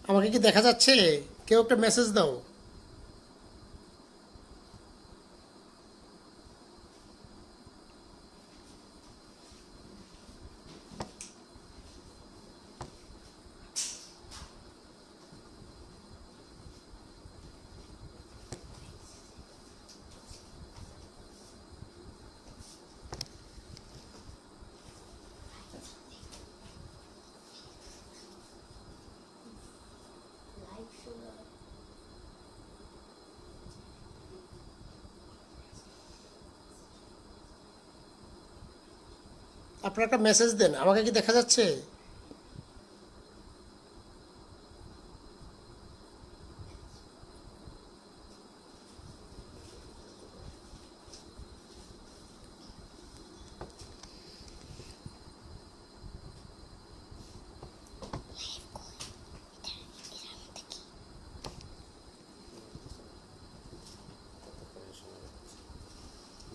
আমাকে কি দেখা যাচ্ছে? কেউ একটা মেসেজ দাও। আপনারা একটা মেসেজ দেন, আমাকে কি দেখা যাচ্ছে?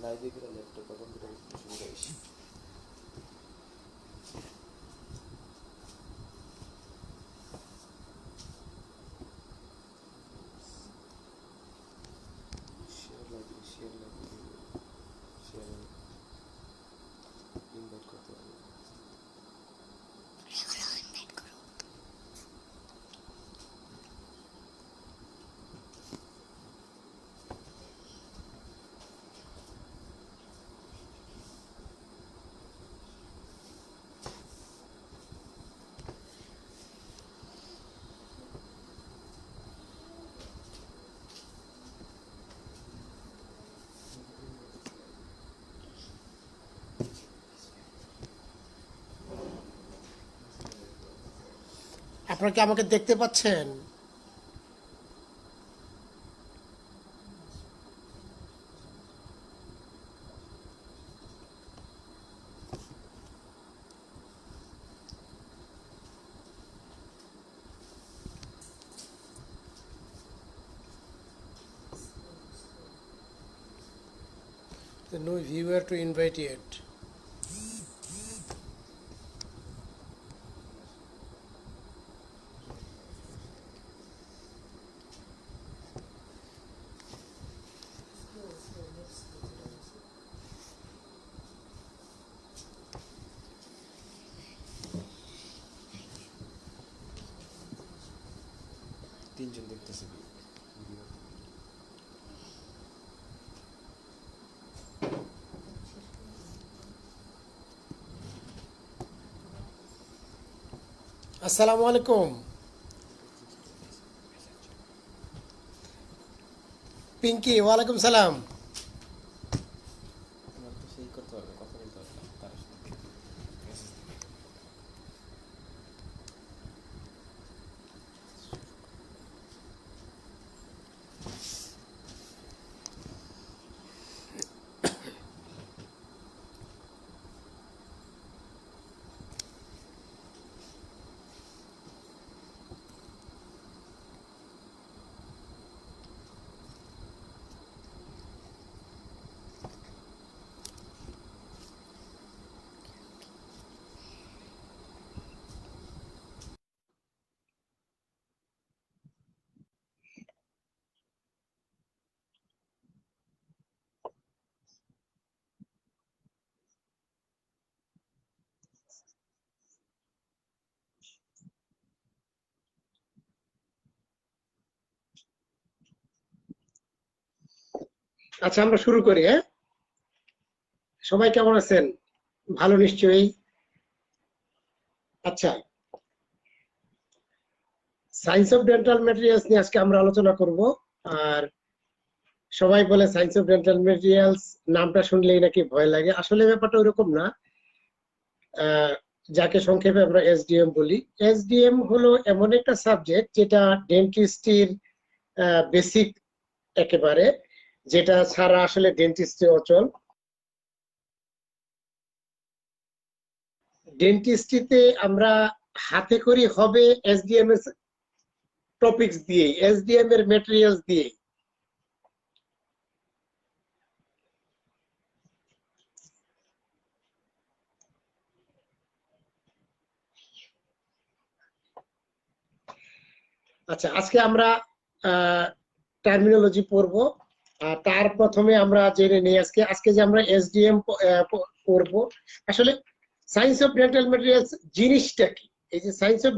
লাইভে গেলে ল্যাপটপ বা কম্পিউটার একটু সুবিধা বেশি। শেয়ার লাইভে শেয়ার ইনভাইট করতে হবে। আপনারা কি আমাকে দেখতে পাচ্ছেন? No viewer to invite yet. তিনজন দেখতেছে ভিডিও। আসসালামু আলাইকুম। পিঙ্কি, ওয়ালাইকুম সালাম। আমার তো সেই করতে পারবে, কথা বলতে পারবে না তার সাথে মেসেজ দিবে। আচ্ছা, আমরা শুরু করি, হ্যাঁ? সবাই কেমন আছেন? ভালো নিশ্চয়ই। আচ্ছা, সায়েন্স অফ ডেন্টাল ম্যাটেরিয়ালস নিয়ে আজকে আমরা আলোচনা করব। আর সবাই বলে সায়েন্স অফ ডেন্টাল ম্যাটেরিয়ালস নামটা শুনলেই নাকি ভয় লাগে। আসলে ব্যাপারটা ওরকম না। আহ, যাকে সংক্ষেপে আমরা এসডিএম বলি। এসডিএম হলো এমন একটা সাবজেক্ট যেটা ডেন্টিস্ট্রির বেসিক একেবারে, যেটা ছাড়া আসলে ডেন্টিস্ট্রি অচল। ডেন্টিস্ট্রিতে আমরা হাতে করি হবে এসডিএম এর টপিকস দিয়ে, এসডিএম এর ম্যাটেরিয়ালস দিয়ে। আচ্ছা, আজকে আমরা টার্মিনোলজি পড়বো। তার প্রথমে আমরা জেনে নিই আজকে যে আমরা এসডিএম পড়বো। আসলে সায়েন্স অফ ডেন্টাল ম্যাটেরিয়ালস জিনিসটা কি? এই যে সায়েন্স অফ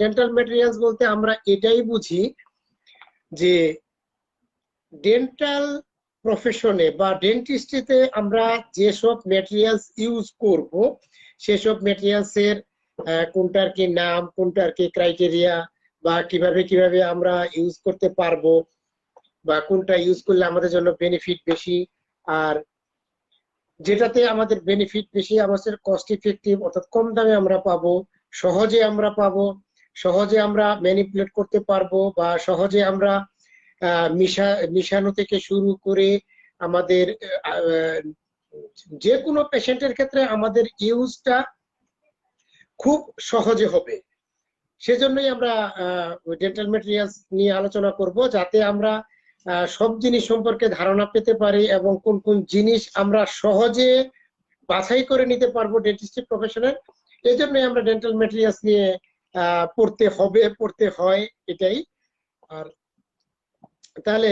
ডেন্টাল ম্যাটেরিয়ালস বলতে আমরা এটাই বুঝি যে ডেন্টাল প্রফেশনে বা ডেন্টিস্ট্রিতে আমরা যেসব ম্যাটেরিয়ালস ইউজ করব, সেসব ম্যাটেরিয়ালস এর কোনটার কি নাম, কোনটার কি ক্রাইটেরিয়া, বা কিভাবে কিভাবে আমরা ইউজ করতে পারবো, বা কোনটা ইউজ করলে আমাদের জন্য বেনিফিট বেশি, আর যেটাতে আমাদের বেনিফিট বেশি, আমাদের কস্ট ইফেক্টিভ অর্থাৎ কম দামে আমরা পাবো, সহজে আমরা পাবো, সহজে আমরা ম্যানিপুলেট করতে পারবো, বা সহজে আমরা মিশানো থেকে শুরু করে আমাদের যে কোনো পেশেন্টের ক্ষেত্রে আমাদের ইউজটা খুব সহজে হবে। সেজন্যই আমরা ডেন্টাল ম্যাটেরিয়ালস নিয়ে আলোচনা করব, যাতে আমরা সব জিনিস সম্পর্কে ধারণা পেতে পারি এবং কোন কোন জিনিস আমরা সহজে বাছাই করে নিতে পারবো ডেন্টিস্ট্রি প্রফেশনের। এই জন্যই আমরা ডেন্টাল ম্যাটেরিয়ালস নিয়ে পড়তে হয় এটাই। আর তাহলে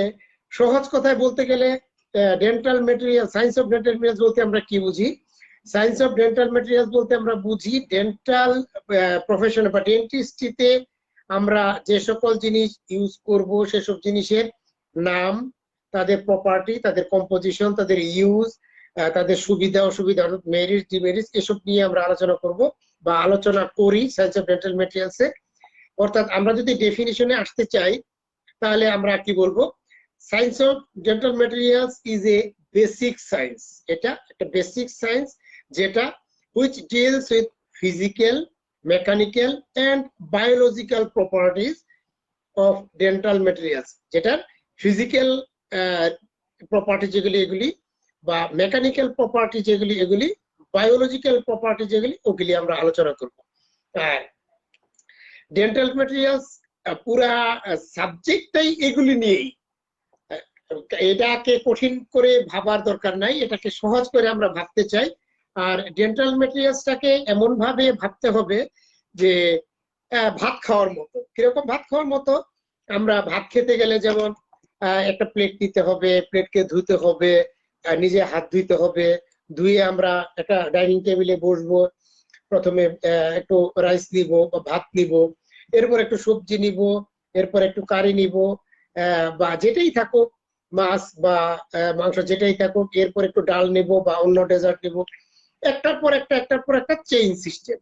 সহজ কথায় বলতে গেলে dental material, science of dental materials বলতে আমরা কি বুঝি? সায়েন্স অফ ডেন্টাল ম্যাটেরিয়ালস বলতে আমরা বুঝি ডেন্টাল প্রফেশনে বা ডেন্টিস্ট্রিতে আমরা যে সকল জিনিস ইউজ করব সেসব জিনিসের নাম, তাদের প্রপার্টি, তাদের কম্পোজিশন, তাদের ইউজ, তাদের সুবিধা অসুবিধা, মেরিট ডিমেরিট, এসব নিয়ে আমরা আলোচনা করব বা আলোচনা করি সায়েন্স অফ ডেন্টাল ম্যাটেরিয়ালসে। অর্থাৎ আমরা যদি ডেফিনিশনে আসতে চাই তাহলে আমরা কি বলবো? Science of dental materials is a basic science. এটা একটা বেসিক সায়েন্স যেটা which deals with physical, mechanical and biological properties of dental materials, যেটার ফিজিক্যাল প্রপার্টি যেগুলি এগুলি, বা মেকানিক্যাল প্রপার্টি যেগুলি এগুলি, বায়োলজিক্যাল প্রপার্টি যেগুলি ওগুলি আমরা আলোচনা করব। ডেন্টাল ম্যাটেরিয়ালস পুরা সাবজেক্টটাই এগুলি নিয়েই। এটাকে কঠিন করে ভাবার দরকার নাই, এটাকে সহজ করে আমরা ভাবতে চাই। আর ডেন্টাল ম্যাটেরিয়ালসটাকে এমন ভাবে ভাবতে হবে যে ভাত খাওয়ার মতো। কিরকম ভাত খাওয়ার মতো? আমরা ভাত খেতে গেলে যেমন একটা প্লেট নিতে হবে, প্লেটকে ধুতে হবে, নিজে হাত ধুইতে হবে, ধুয়ে আমরা একটা ডাইনিং টেবিলে বসবো, প্রথমে একটু রাইস নিব বা ভাত নিব, এরপর একটু সবজি নিব, এরপর একটু কারি নিব, বা যেটাই থাকুক, মাছ বা মাংস যেটাই থাকুক, এরপর একটু ডাল নেব বা অন্য ডেজার্ট নেব, একটার পর একটা চেইন সিস্টেম।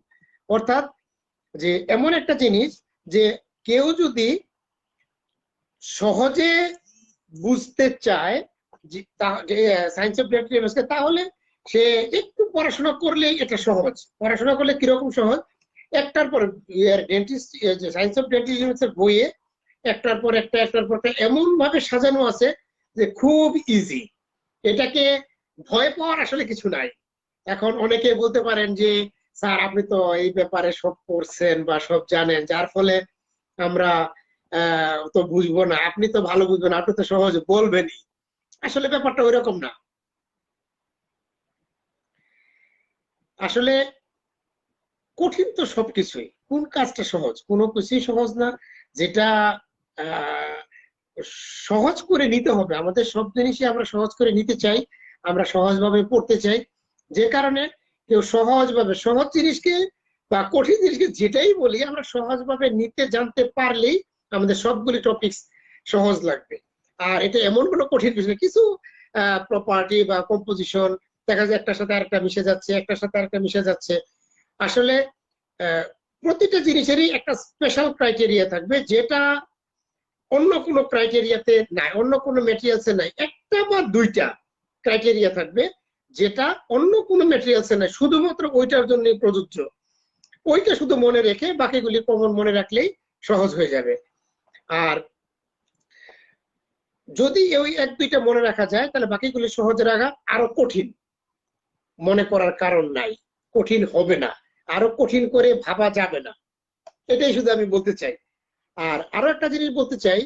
অর্থাৎ যে এমন একটা জিনিস যে কেউ যদি সহজে বুঝতে চায় যে সায়েন্স অফ ডেন্টাল, তাহলে সে একটু পড়াশোনা করলে এটা সহজ। পড়াশোনা করলে কিরকম সহজ? একটার পর ডেন্টিস্ট, সায়েন্স অফ ডেন্টাল বইয়ে একটার পর একটা এমন ভাবে সাজানো আছে যে খুব ইজি। এটাকে ভয় পাওয়ার আসলে কিছু নাই। এখন অনেকে বলতে পারেন যে স্যার আপনি তো এই ব্যাপারে সব পড়ছেন বা সব জানেন, যার ফলে আমরা তো বুঝবো না, আপনি তো ভালো বুঝবেন, আপনি তো সহজ বলবেনই। আসলে ব্যাপারটা ওইরকম না। আসলে কঠিন তো সবকিছুই, কোন কাজটা সহজ? কোনো কিছুই সহজ না। যেটা সহজ করে নিতে হবে, আমাদের সব জিনিসই আমরা সহজ করে নিতে চাই, আমরা সহজভাবে পড়তে চাই। যে কারণে কেউ সহজভাবে, সহজ জিনিসকে বা কঠিন জিনিসকে যেটাই বলি, আমরা সহজভাবে নিতে জানতে পারলেই আমাদের সবগুলি টপিক সহজ লাগবে। আর এটা এমন কোনো কঠিন বিষয়, কিছু প্রপার্টি বা কম্পোজিশন দেখা যায় একটার সাথে আরেকটা মিশে যাচ্ছে, একটার সাথে আরেকটা মিশে যাচ্ছে। আসলে প্রতিটা জিনিসেরই একটা স্পেশাল ক্রাইটেরিয়া থাকবে, যেটা অন্য কোনো ক্রাইটেরিয়াতে নাই, অন্য কোনো ম্যাটেরিয়ালসে নাই। একটা বা দুইটা ক্রাইটেরিয়া থাকবে যেটা অন্য কোনো ম্যাটেরিয়ালসে নাই, শুধুমাত্র ওইটার জন্য প্রযোজ্য। ওইটা শুধু মনে রেখে বাকিগুলি কমন মনে রাখলেই সহজ হয়ে যাবে। আর যদি ওই এক দুইটা মনে রাখা যায় তাহলে বাকিগুলি সহজ রাখা আরো কঠিন মনে করার কারণ নাই, কঠিন হবে না, আরো কঠিন করে ভাবা যাবে না। এটাই শুধু আমি বলতে চাই। আর আরো একটা জিনিস বলতে চাই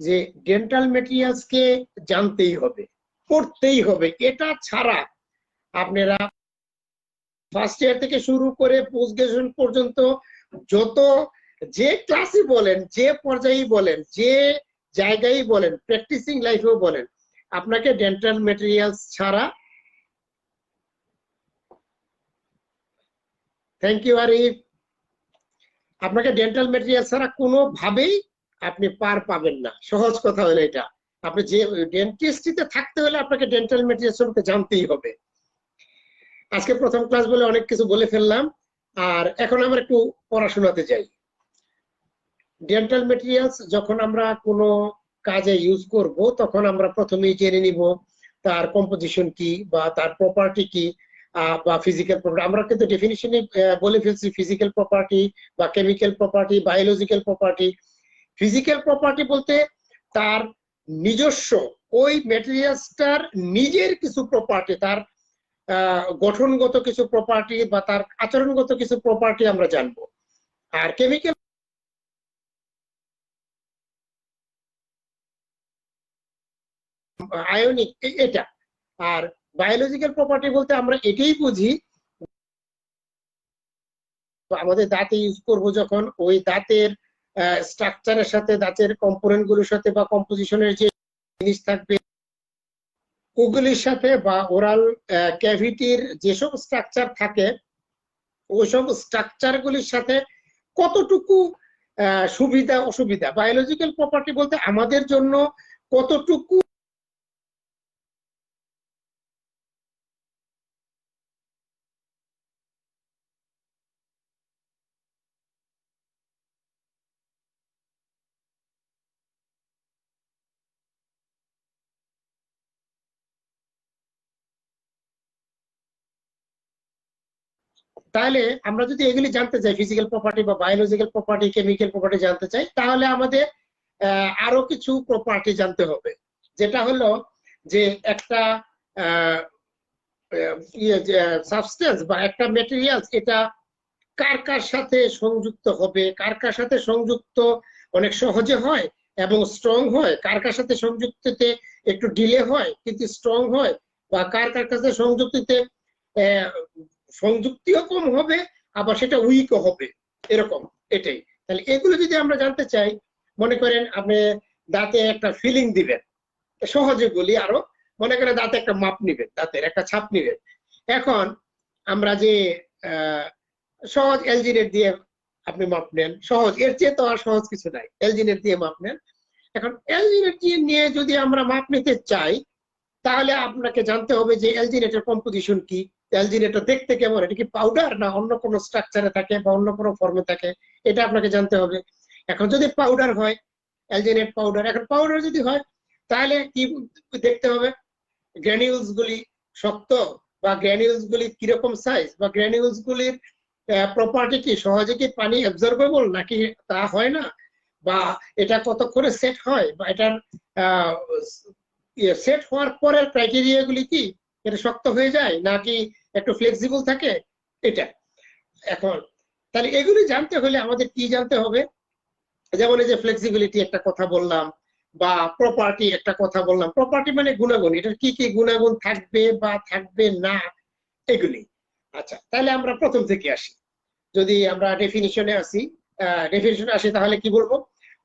যে ডেন্টাল ম্যাটেরিয়ালস কে জানতেই হবে, পড়তেই হবে। এটা ছাড়া আপনারা ফার্স্ট ইয়ার থেকে শুরু করে পোস্ট গ্রাজুয়েশন পর্যন্ত যত যে ক্লাসে বলেন, যে পর্যায়ে বলেন, যে জায়গায় বলেন, প্র্যাকটিসিং লাইফেও বলেন, আপনাকে ডেন্টাল ম্যাটেরিয়ালস ছাড়া, থ্যাংক ইউ আরিফ, আপনাকে ডেন্টাল ম্যাটেরিয়াল ছাড়া কোনোভাবেই আপনি পার পাবেন না। সহজ কথা হলো এটা। আপনি যে ডেন্টিস্ট্রিতে থাকতে হলে আপনাকে ডেন্টাল ম্যাটেরিয়াল সম্পর্কে জানতেই হবে। আজকে প্রথম ক্লাস বলে অনেক কিছু বলে ফেললাম, আর এখন আমরা একটু পড়াশোনাতে যাই। ডেন্টাল ম্যাটেরিয়ালস যখন আমরা কোনো কাজে ইউজ করব তখন আমরা প্রথমেই জেনে নিব তার কম্পোজিশন কি বা তার প্রপার্টি কি, বা ফিজিক্যাল প্রপার্টি। আমরা কিন্তু ডেফিনিশনে বলে ফেলছি ফিজিক্যাল প্রপার্টি বা chemical property, biological property. Physical property বলতে তার নিজস্ব ওই ম্যাটেরিয়ালসটার নিজের কিছু প্রপার্টি, তার গঠনগত কিছু প্রপার্টি বা তার আচরণগত কিছু প্রপার্টি আমরা জানবো। আর কেমিক্যাল আয়নিক এটা। আর বায়োলজিক্যাল প্রপার্টি বলতে আমরা এটাই বুঝি, আমাদের দাঁতে ইউজ করব যখন ওই দাঁতের স্ট্রাকচারের সাথে, দাঁতের কম্পোনেন্ট গুলোর সাথে বা কম্পোজিশনের যে জিনিস থাকবে ওগুলির সাথে, বা ওরাল ক্যাভিটির যেসব স্ট্রাকচার থাকে ওইসব স্ট্রাকচার গুলির সাথে কতটুকু সুবিধা অসুবিধা। বায়োলজিক্যাল প্রপার্টি বলতে আমাদের জন্য কতটুকু তাহলে আমরা যদি এগুলি জানতে চাই, ফিজিক্যাল প্রপার্টি বা বায়োলজিক্যাল প্রপার্টি, কেমিক্যাল প্রপার্টি জানতে চাই, তাহলে আমাদের আরো কিছু প্রপার্টি জানতে হবে। যেটা হলো যে একটা সাবস্টেন্স বা একটা ম্যাটেরিয়ালস এটা কার কার সাথে সংযুক্ত হবে, কার কার সাথে সংযুক্ত অনেক সহজে হয় এবং স্ট্রং হয়, কার কার সাথে সংযুক্ততে একটু ডিলে হয় কিন্তু স্ট্রং হয়, বা কার কার কাছে সংযুক্তিতে সংযুক্তিও কম হবে আবার সেটা উইকও হবে, এরকম। এটাই। তাহলে এগুলো যদি আমরা জানতে চাই, মনে করেন আপনি দাঁতে একটা ফিলিং দিবেন, সহজে বলি আরো, মনে করেন দাঁতে একটা মাপ নিবেন, দাঁতের একটা ছাপ নিবেন। এখন আমরা যে সহজ এলজিনেট দিয়ে আপনি মাপ নেন, সহজ, এর চেয়ে তো আর সহজ কিছু নাই, এলজিনেট দিয়ে মাপ নেন। এখন এলজিনেট দিয়ে নিয়ে যদি আমরা মাপ নিতে চাই তাহলে আপনাকে জানতে হবে যে এলজিনেটের কম্পোজিশন কি, এলজিনেটটা দেখতে কেমন, এটা কি পাউডার না অন্য কোনো স্ট্রাকচারে থাকে বা অন্য কোনো ফর্মে থাকে, এটা আপনাকে জানতে হবে। এখন যদি পাউডার হয়, এলজিনেট পাউডার, এখন পাউডার যদি হয় তাহলে কি দেখতে হবে, গ্র্যানিউলস গুলি শক্ত, বা গ্র্যানিউলস গুলি কিরকম সাইজ, বা গ্র্যানিউলস গুলির প্রপার্টি কি, সহজে কি পানি অ্যাবজর্বেবল নাকি তা হয় না, বা এটা কতক্ষণে সেট হয়, বা এটার সেট হওয়ার পরের ক্রাইটেরিয়া গুলি কি, এটা শক্ত হয়ে যায় নাকি একটু ফ্লেক্সিবল থাকে, এটা। এখন তাহলে এগুলি জানতে হলে আমাদের কি জানতে হবে, যেমন এই যে ফ্লেক্সিবিলিটি একটা কথা বললাম, বা প্রপার্টি একটা কথা বললাম। প্রপার্টি মানে গুণাগুণ, এটার কি কি গুণাগুণ থাকবে বা থাকবে না, এগুলি। আচ্ছা, তাহলে আমরা প্রথম থেকে আসি। যদি আমরা ডেফিনিশনে আসি তাহলে কি বলবো,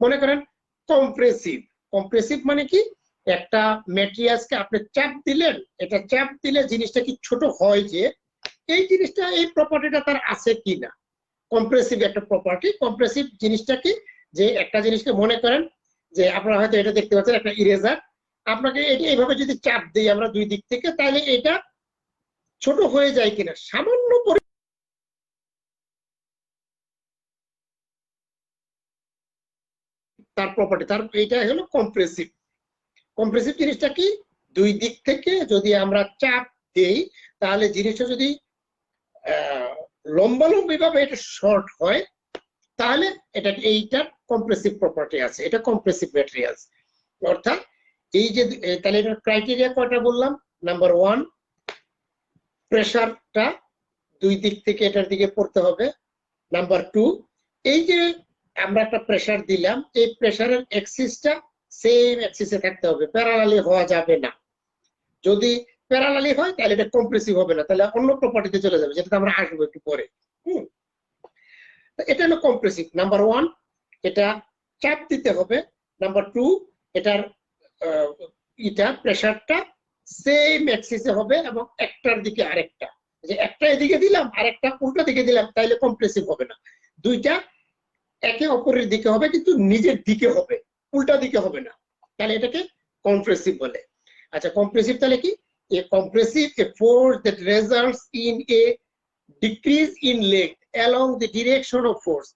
মনে করেন কম্প্রেসিভ। কম্প্রেসিভ মানে কি, একটা ম্যাটেরিয়ালসকে আপনি চাপ দিলেন, এটা চাপ দিলে জিনিসটা কি ছোট হয়, যে এই জিনিসটা, এই প্রপার্টিটা তার আছে কিনা, কম্প্রেসিভ একটা প্রপার্টি। কম্প্রেসিভ জিনিসটা কি, যে একটা জিনিসকে মনে করেন যে আপনারা হয়তো এটা দেখতে পাচ্ছেন একটা ইরেজার, আপনাকে এটা এইভাবে যদি চাপ দিই আমরা দুই দিক থেকে, তাহলে এটা ছোট হয়ে যায় কিনা, সামান্য তার প্রপার্টি, তার এইটা হলো কম্প্রেসিভ। কম্প্রেসিভ জিনিসটা কি, দুই দিক থেকে যদি আমরা চাপ দেই তাহলে জিনিসটা যদি লম্বালম্বি ভাবে এটা শর্ট হয়, তাহলে এটা এইটার কম্প্রেসিভ প্রপার্টি আছে, এটা কম্প্রেসিভ ম্যাটেরিয়ালস। অর্থাৎ এই যে, তাহলে এটার ক্রাইটেরিয়া কয়টা বললাম, নাম্বার 1 প্রেসারটা দুই দিক থেকে এটার দিকে পড়তে হবে। নাম্বার 2 এই যে আমরা একটা প্রেসার দিলাম, এই প্রেসারের এক্সিসটা সেম এক্সিসে থাকতে হবে, প্যারালালি হওয়া যাবে না। যদি প্যারালালি হয় তাহলে এটা কম্প্রেসিভ হবে না, তাহলে অন্য প্রপার্টিতে চলে যাবে, যেটাতে আমরা আসবো একটু পরে। এটা হলো কম্প্রেসিভ। নাম্বার 1 এটা চাপ দিতে হবে, নাম্বার 2 এটার এটা প্রেসারটা সেম অ্যাক্সিসে হবে এবং একটার দিকে আরেকটা, যে একটা এদিকে দিলাম আর একটা উল্টো দিকে দিলাম তাইলে কম্প্রেসিভ হবে না, দুইটা একে অপরের দিকে হবে কিন্তু নিজের দিকে হবে, উল্টা দিকে হবে না, তাহলে এটাকে কম্প্রেসিভ বলে। আচ্ছা কম্প্রেসিভ তাহলে কি? A compressive a force that results in a decrease in length along the direction of force.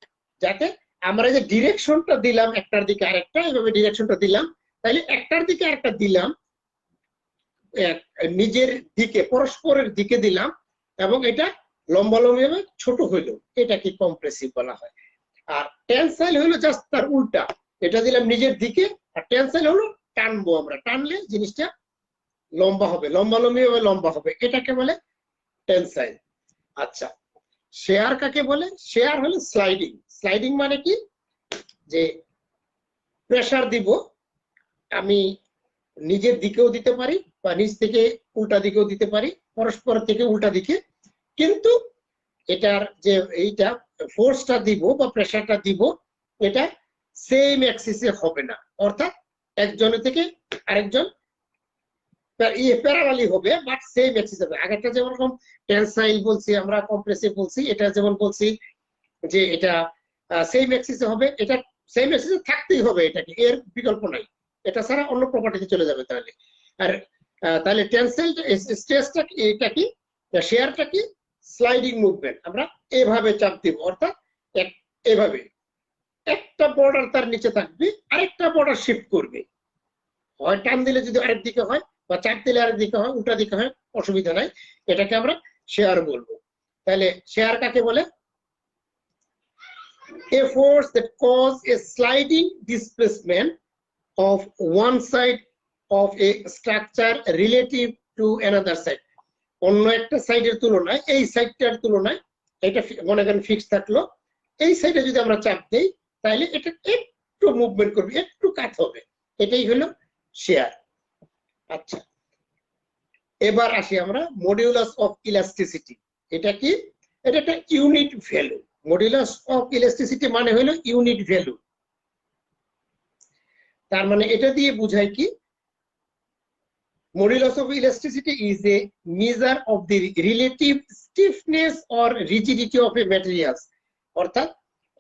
যাতে আমরা যে ডিরেকশনটা দিলাম একটার দিকে আরেকটা, এইভাবে ডিরেকশনটা দিলাম, তাহলে একটার দিকে আরেকটা দিলাম নিজের দিকে পরস্পরের দিকে দিলাম এবং এটা লম্বালম্বিভাবে ছোট হইলো, এটা কি কম্প্রেসিভ বলা হয়। আর টেনসাইল হলো জাস্ট তার উল্টা, এটা দিলাম নিজের দিকে, আর টেনসাইল হলো টানবো, আমরা টানলে জিনিসটা লম্বা হবে, লম্বালম্বিভাবে লম্বা হবে, এটাকে বলে টেনসাইল। আচ্ছা শেয়ার কাকে বলে? শেয়ার হলো স্লাইডিং। স্লাইডিং মানে কি? যে প্রেসার দিব আমি নিজের দিকেও দিতে পারি বা নিচ থেকে উল্টা দিকেও দিতে পারি, পরস্পর থেকে উল্টা দিকে, কিন্তু এটার যে এইটা ফোর্সটা দিব বা প্রেসারটা দিব এটা সেম অ্যাক্সিসে হবে না, অর্থাৎ একজনের থেকে আরেকজন প্যারালালি হবে বাট সেম অ্যাক্সিস হবে। আগেরটা যেমন টেনসাইল বলছি আমরা, কম্প্রেসিভ বলছি, এটা যেমন বলছি যে এটা সেম অ্যাক্সিসে হবে, এটা সেম অ্যাক্সিসে থাকতেই হবে, এটাকে এর বিকল্প নাই, এটা ছাড়া অন্য প্রপার্টিতে চলে যাবে তাহলে। আর তাহলে টেনসাইল স্ট্রেসটা এটা কি, শেয়ারটা কি? স্লাইডিং মুভমেন্ট, আমরা এভাবে চাপ দিব, অর্থাৎ এভাবে একটা বর্ডার তার নিচে থাকবে আরেকটা বর্ডার শিফট করবে, হয় টান দিলে যদি আরেক দিকে হয় বা চাপ দিলে আরেক দিকে হয়, উল্টা দিকে হয়, অসুবিধা নাই, এটাকে আমরা শেয়ার বলবো। তাহলে শেয়ার কাকে বলে? A force that cause a sliding displacement of one side of a structure relative to another side. অন্য একটা সাইডের তুলনায় এই সাইডটার তুলনায় এটা মনে করেন ফিক্স থাকলো, এই সাইডে যদি আমরা চাপ দেই তাহলে এটা একটু মুভমেন্ট করবে, একটু কাত হবে, এটাই হলো শেয়ার। আচ্ছা এবার আসি আমরা মডিউলাস অফ ইলাস্টিসিটি। এটা কি? এটা একটা unit value. Modulus of elasticity মানে হলো ইউনিট ভ্যালু। তার মানে এটা দিয়ে বোঝায় কি? Modulus of elasticity is a measure of the relative stiffness or rigidity of a materials. অর্থাৎ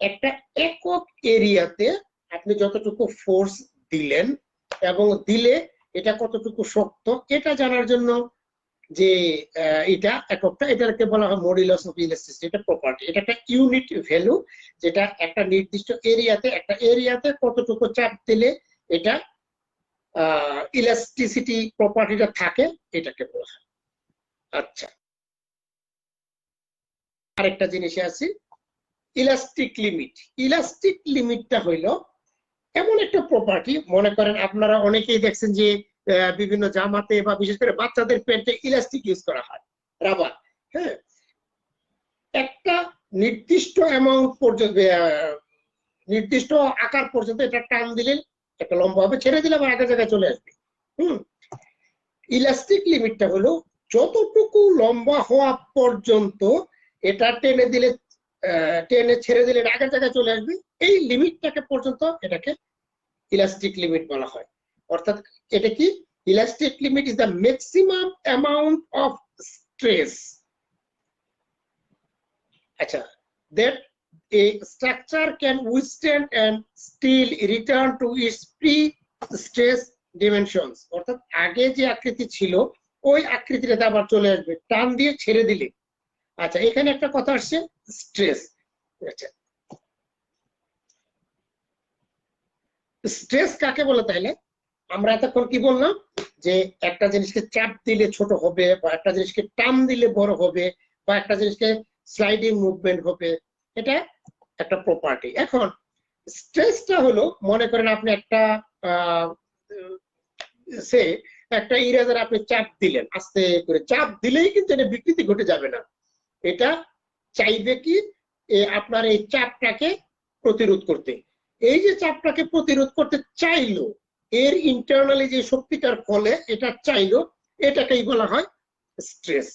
একটা একক এরিয়াতে আপনি যতটুকু ফোর্স দিলেন এবং দিলে এটা কতটুকু শক্ত, এটা জানার জন্য যে এটা এককটা, এটাকে বলা হয় মডুলাস অফ ইলাস্টিসিটি। এটা প্রপার্টি, এটা একটা ইউনিট ভ্যালু, যেটা একটা নির্দিষ্ট এরিয়াতে কতটুকু চাপ দিলে এটা ইলাস্টিসিটি প্রপার্টিটা থাকে, এটাকে বলা হয়। আচ্ছা আরেকটা জিনিসে আছে ইলাস্টিক লিমিট। ইলাস্টিক লিমিটটা হইলো এমন একটা প্রপার্টি, মনে করেন আপনারা অনেকেই দেখছেন যে বিভিন্ন জামাতে বা বিশেষ করে বাচ্চাদের প্যান্টে ইলাস্টিক ইউজ করা হয়, রাবার। হ্যাঁ, একটা নির্দিষ্ট অ্যামাউন্ট পর্যন্ত, নির্দিষ্ট আকার পর্যন্ত এটা টান দিলে একটা লম্বা হবে, ছেড়ে দিলে আবার আগের জায়গায় চলে আসবে। ইলাস্টিক লিমিটটা হলো যতটুকু লম্বা হওয়া পর্যন্ত এটা টেনে দিলে, টেনে ছেড়ে দিলে আগের জায়গায় চলে আসবে, এই লিমিটটাকে পর্যন্ত এটাকে ইলাস্টিক লিমিট বলা হয়। অর্থাৎ এটা কি? Elastic limit is the maximum amount of stress, আচ্ছা, that a structure can withstand and still return to its pre-stress dimensions. অর্থাৎ আগে যে আকৃতি ছিল ওই আকৃতিটাতে আবার চলে আসবে টান দিয়ে ছেড়ে দিলে। আচ্ছা এখানে একটা কথা আসছে স্ট্রেস। আচ্ছা স্ট্রেস কাকে বলে? তাইলে আমরা এতক্ষণ কি বললাম যে একটা জিনিসকে চাপ দিলে ছোট হবে, বা একটা জিনিসকে টান দিলে বড় হবে, বা একটা জিনিসকে স্লাইডিং মুভমেন্ট হবে, এটা একটা প্রপার্টি। এখন স্ট্রেসটা হলো, মনে করেন আপনি একটা একটা ইরেজার আপনি চাপ দিলেন, আস্তে করে চাপ দিলেই কিন্তু এটা বিকৃতি ঘটে যাবে না, এটা চাইবে কি আপনার এই চাপটাকে প্রতিরোধ করতে। এই যে চাপটাকে প্রতিরোধ করতে চাইলো, এর ইন্টারনালি যে শক্তিটার ফলে এটা চাইলো, এটাকেই বলা হয় স্ট্রেস।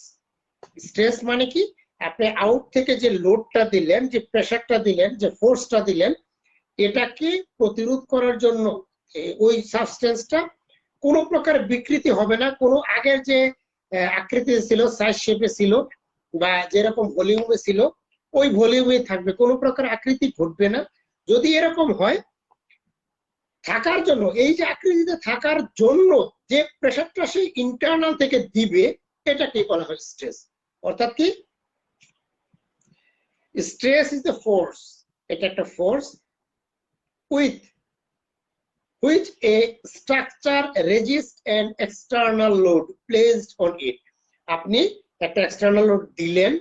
স্ট্রেস মানে কি? আপনি আউট থেকে যে লোডটা দিলেন, যে প্রেসারটা দিলেন, যে ফোর্সটা দিলেন, এটাকে প্রতিরোধ করার জন্য ওই সাবস্টেন্সটা কোনো প্রকার বিকৃতি হবে না, কোনো আগের যে আকৃতি ছিল, সাইজ শেপে ছিল বা যেরকম ভলিউমে ছিল ওই ভলিউমে থাকবে, কোনো প্রকার আকৃতি ঘটবে না। যদি এরকম হয়, থাকার জন্য, এই যে আকৃতিতে থাকার জন্য যে প্রেসারটা সেই ইন্টারনাল থেকে দিবে, এটাকে বলা হয় স্ট্রেস। অর্থাৎ কি, স্ট্রেস ইজ দ্য ফোর্স, এটা একটা force with which a structure resists an external load placed on it. আপনি একটা এক্সটার্নাল লোড দিলেন,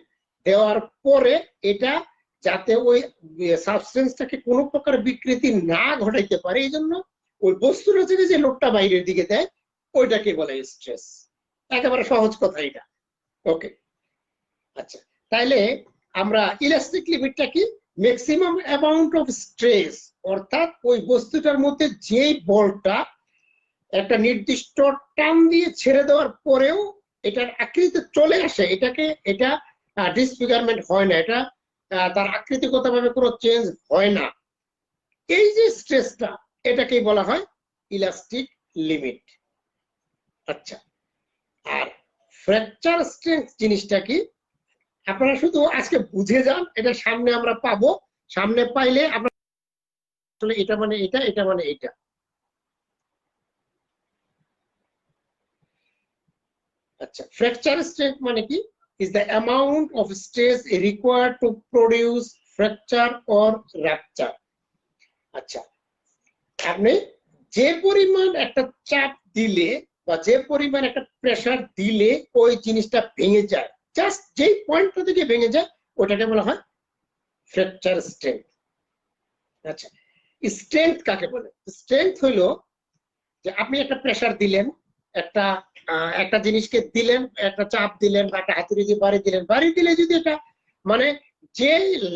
দেওয়ার পরে এটা যাতে ওই সাবস্টেন্সটাকে কোনো প্রকার বিকৃতি না ঘটাইতে পারে, এই জন্য ওই বস্তুটা থেকে যে লোডটা বাইরের দিকে দেয় ওইটাকে বলে স্ট্রেস। একেবারে সহজ কথা এটা। ওকে, আচ্ছা, তাইলে আমরা ইলাস্টিক লিমিটটা কি, ম্যাক্সিমাম অ্যামাউন্ট অফ স্ট্রেস, অর্থাৎ ওই বস্তুটার মধ্যে যেই বলটা একটা নির্দিষ্ট টান দিয়ে ছেড়ে দেওয়ার পরেও এটার আকৃতি চলে আসে, এটা ডিসফিগারমেন্ট হয় না, এটা তার আকৃতিগতভাবে কোনো চেঞ্জ হয় না, এই যে স্ট্রেসটা, এটাকেই বলা হয় ইলাস্টিক লিমিট। আচ্ছা, আর ফ্র্যাকচার স্ট্রেংথ জিনিসটা কি, আপনারা শুধু আজকে বুঝে যান, এটা সামনে আমরা পাবো, সামনে পাইলে আপনারা আসলে এটা মানে এটা, এটা মানে এটা। আচ্ছা, ফ্র্যাকচার স্ট্রেংথ মানে কি, is the amount of stress required to produce fracture or rupture. আচ্ছা, আপনি যে পরিমাণ একটা চাপ দিলে বা যে পরিমাণ একটা প্রেসার দিলে ওই জিনিসটা ভেঙে যায়, জাস্ট যেই পয়েন্টটা থেকে ভেঙে যায় ওটাকে বলা হয় ফ্র্যাকচার স্ট্রেংথ। আচ্ছা, স্ট্রেংথ কাকে বলে? স্ট্রেংথ হইলো যে আপনি একটা প্রেসার দিলেন, একটা জিনিসকে দিলেন, একটা চাপ দিলেন বা একটা হাতুড়ি দিয়ে বাড়ি দিলে যদি এটা মানে যে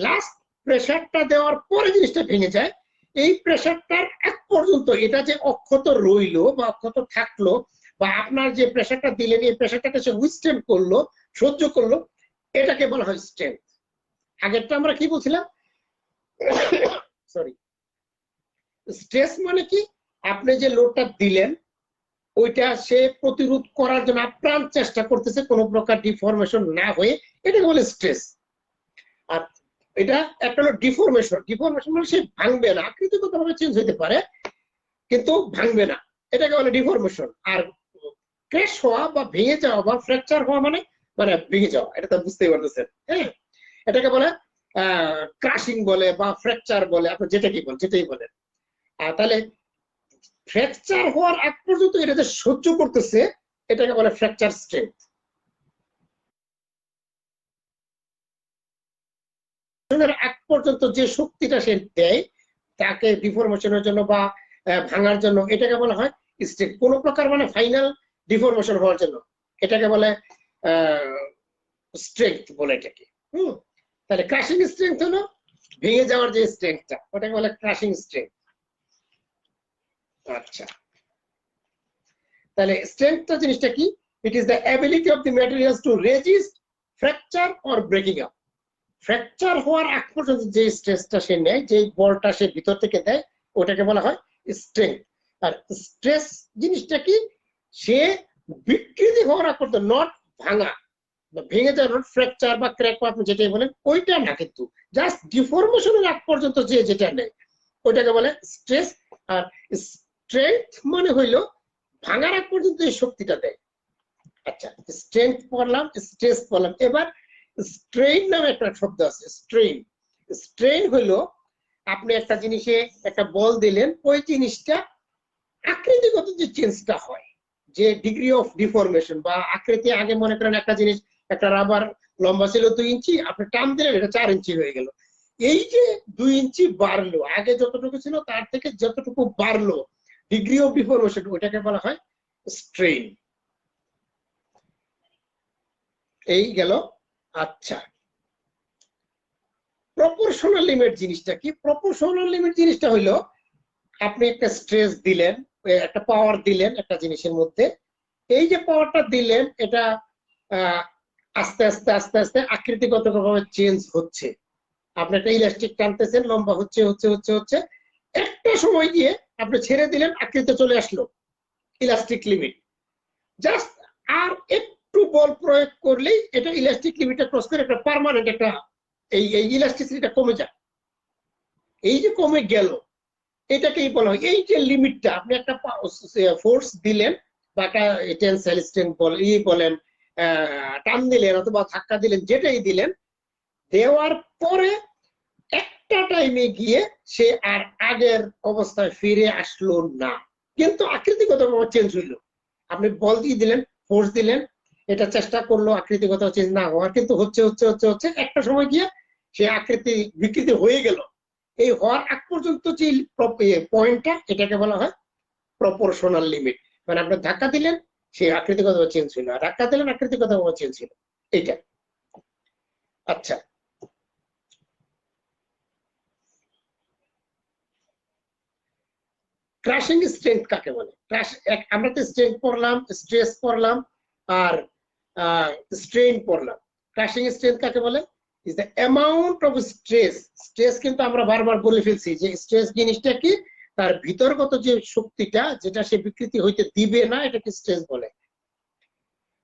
লাস্ট প্রেসারটা দেওয়ার পরে জিনিসটা ভেঙে যায়, এই প্রেসারটার এক পর্যন্ত এটা যে অক্ষত রইলো বা অক্ষত থাকলো, বা আপনার যে প্রেসারটা দিলেন এই প্রেসারটাকে সে উইথস্ট্যান্ড করলো, সহ্য করলো, এটাকে বলা হয় স্ট্রেংথ। আগেরটা আমরা কি বলছিলাম, সরি, স্ট্রেস মানে কি, আপনি যে লোডটা দিলেন ওইটা সে প্রতিরোধ করার জন্য আপ্রাণ চেষ্টা করতেছে কোনো প্রকার ডিফরমেশন না হয়ে, এটাকে বলে স্ট্রেস। আর এটা একটা হলো ডিফরমেশন, ডিফরমেশন মানে সে ভাঙবে না, আকৃতিগতভাবে চেঞ্জ হতে পারে কিন্তু ভাঙবে না, এটাকে বলে ডিফরমেশন। আর ক্র্যাশ হওয়া বা ভেঙে যাওয়া বা ফ্র্যাকচার হওয়া মানে ভেঙে যাওয়া, এটা তো বুঝতেই পারতেছেন। হ্যাঁ, এটাকে বলে ক্রাশিং বলে বা ফ্র্যাকচার বলে, আপনি যেটাই বলেন। তাহলে ফ্র্যাকচার হওয়ার আগ পর্যন্ত এটা যে সহ্য করতেছে, এটাকে বলে ফ্র্যাকচার স্ট্রেংথ। আগ পর্যন্ত যে শক্তিটা সে দেয় তাকে ডিফরমেশনের জন্য বা ভাঙার জন্য, এটাকে বলা হয় স্ট্রেংথ। কোন প্রকার মানে ফাইনাল ডিফরমেশন হওয়ার জন্য, এটাকে বলে স্ট্রেংথ বলে এটাকে। তাহলে ক্রাশিং স্ট্রেংথ হলো ভেঙে যাওয়ার যে স্ট্রেংথটা, ওটাকে বলে ক্রাশিং স্ট্রেংথ। আচ্ছা, তাহলে স্ট্রেংথটা জিনিসটা কি, it is the ability of the materials two resist fracture or breaking up. Fracture হওয়ার আগ পর্যন্ত যে স্ট্রেসটা সে নেয়, যে বলটা সে ভিতর থেকে দেয়, ওটাকে বলা হয় স্ট্রেংথ। আর স্ট্রেস জিনিসটা কি, সে বিকৃতি হওয়ার আগ পর্যন্ত, নট ভাঙা বা ভেঙে যাওয়া, নট ফ্র্যাকচার বা ক্র্যাক বা আপনি যেটাই বলেন ওইটা না, কিন্তু জাস্ট ডিফরমেশনের আগ পর্যন্ত যে যেটা নেয় ওইটাকে বলে স্ট্রেস। আর স্ট্রেংথ মানে হইলো ভাঙার আগ পর্যন্ত এই শক্তিটা দেয়। আচ্ছা, স্ট্রেংথ পড়লাম, স্ট্রেস পড়লাম, এবার স্ট্রেইন নামে একটা শব্দ আছে। স্ট্রেইন, স্ট্রেইন হইলো আপনি একটা জিনিসে একটা বল দিলেন, ওই জিনিসটা আকৃতিগত যে চেঞ্জটা হয়, যে ডিগ্রি অফ ডিফরমেশন বা আকৃতি, আগে মনে করেন একটা জিনিস, একটা রাবার লম্বা ছিল 2 ইঞ্চি, আপনি টান দিলেন এটা 4 ইঞ্চি হয়ে গেল, এই যে 2 ইঞ্চি বাড়লো, আগে যতটুকু ছিল তার থেকে যতটুকু বাড়লো ডিগ্রি অফ ডিফরমেশন, ওটাকে বলা হয় স্ট্রেইন। এই গেল। আচ্ছা, প্রপোর্শনাল লিমিট জিনিসটা কি? প্রপোর্শনাল লিমিট জিনিসটা হইলো আপনি একটা স্ট্রেস দিলেন, একটা পাওয়ার দিলেন একটা জিনিসের মধ্যে, এই যে পাওয়ারটা দিলেন এটা আস্তে আস্তে আস্তে আস্তে আকৃতিগতভাবে চেঞ্জ হচ্ছে। আপনি একটা ইলাস্টিক টানতেছেন, লম্বা হচ্ছে হচ্ছে হচ্ছে হচ্ছে, একটা সময় গিয়ে আপনি ছেড়ে দিলেন, আকৃতি চলে আসলো, ইলাস্টিক লিমিট। জাস্ট আর একটু বল প্রয়োগ করলেই এটা ইলাস্টিক লিমিটটা ক্রস করে একটা পার্মানেন্ট একটা এই ইলাস্টিসিটিটা কমে যায়। এই যে কমে গেল, এটাকেই বলা হয়, এই যে লিমিটটা আপনি একটা ফোর্স দিলেন বা একটা টেনসাইল স্ট্রেংথ বলেন, টান দিলেন অথবা ধাক্কা দিলেন, যেটাই দিলেন, দেওয়ার পরে একটা টাইমে গিয়ে সে আর আগের অবস্থায় ফিরে আসলো না, কিন্তু আকৃতিগতভাবে চেঞ্জ হইলো। আপনি বল দিয়ে দিলেন, ফোর্স দিলেন, এটা চেষ্টা করলো আকৃতিগত চেঞ্জ না হওয়ার, কিন্তু হচ্ছে হচ্ছে হচ্ছে হচ্ছে একটা সময় গিয়ে সে আকৃতি বিকৃতি হয়ে গেল। এই হওয়ার আগ পর্যন্ত যে পয়েন্টটা, এটাকে বলা হয় প্রপোর্শনাল লিমিট। মানে আপনি ধাক্কা দিলেন, সে আকৃতিগতভাবে চেঞ্জ হইলো, আর ধাক্কা দিলেন আকৃতিগতভাবে চেঞ্জ হইলো, এইটা। আচ্ছা, ক্রাশিং স্ট্রেংথ কাকে বলে? আমরা তো স্ট্রেংথ পড়লাম, স্ট্রেস পড়লাম, আর স্ট্রেইন পড়লাম। ক্রাশিং স্ট্রেংথ কাকে বলে? Is the amount of stress. Stress কিন্তু আমরা বারবার বলে ফেলছি যে স্ট্রেস জিনিসটা কি, তার ভিতরগত যে শক্তিটা, যেটা সে বিকৃতি হইতে দিবে না, এটাকে স্ট্রেস বলে।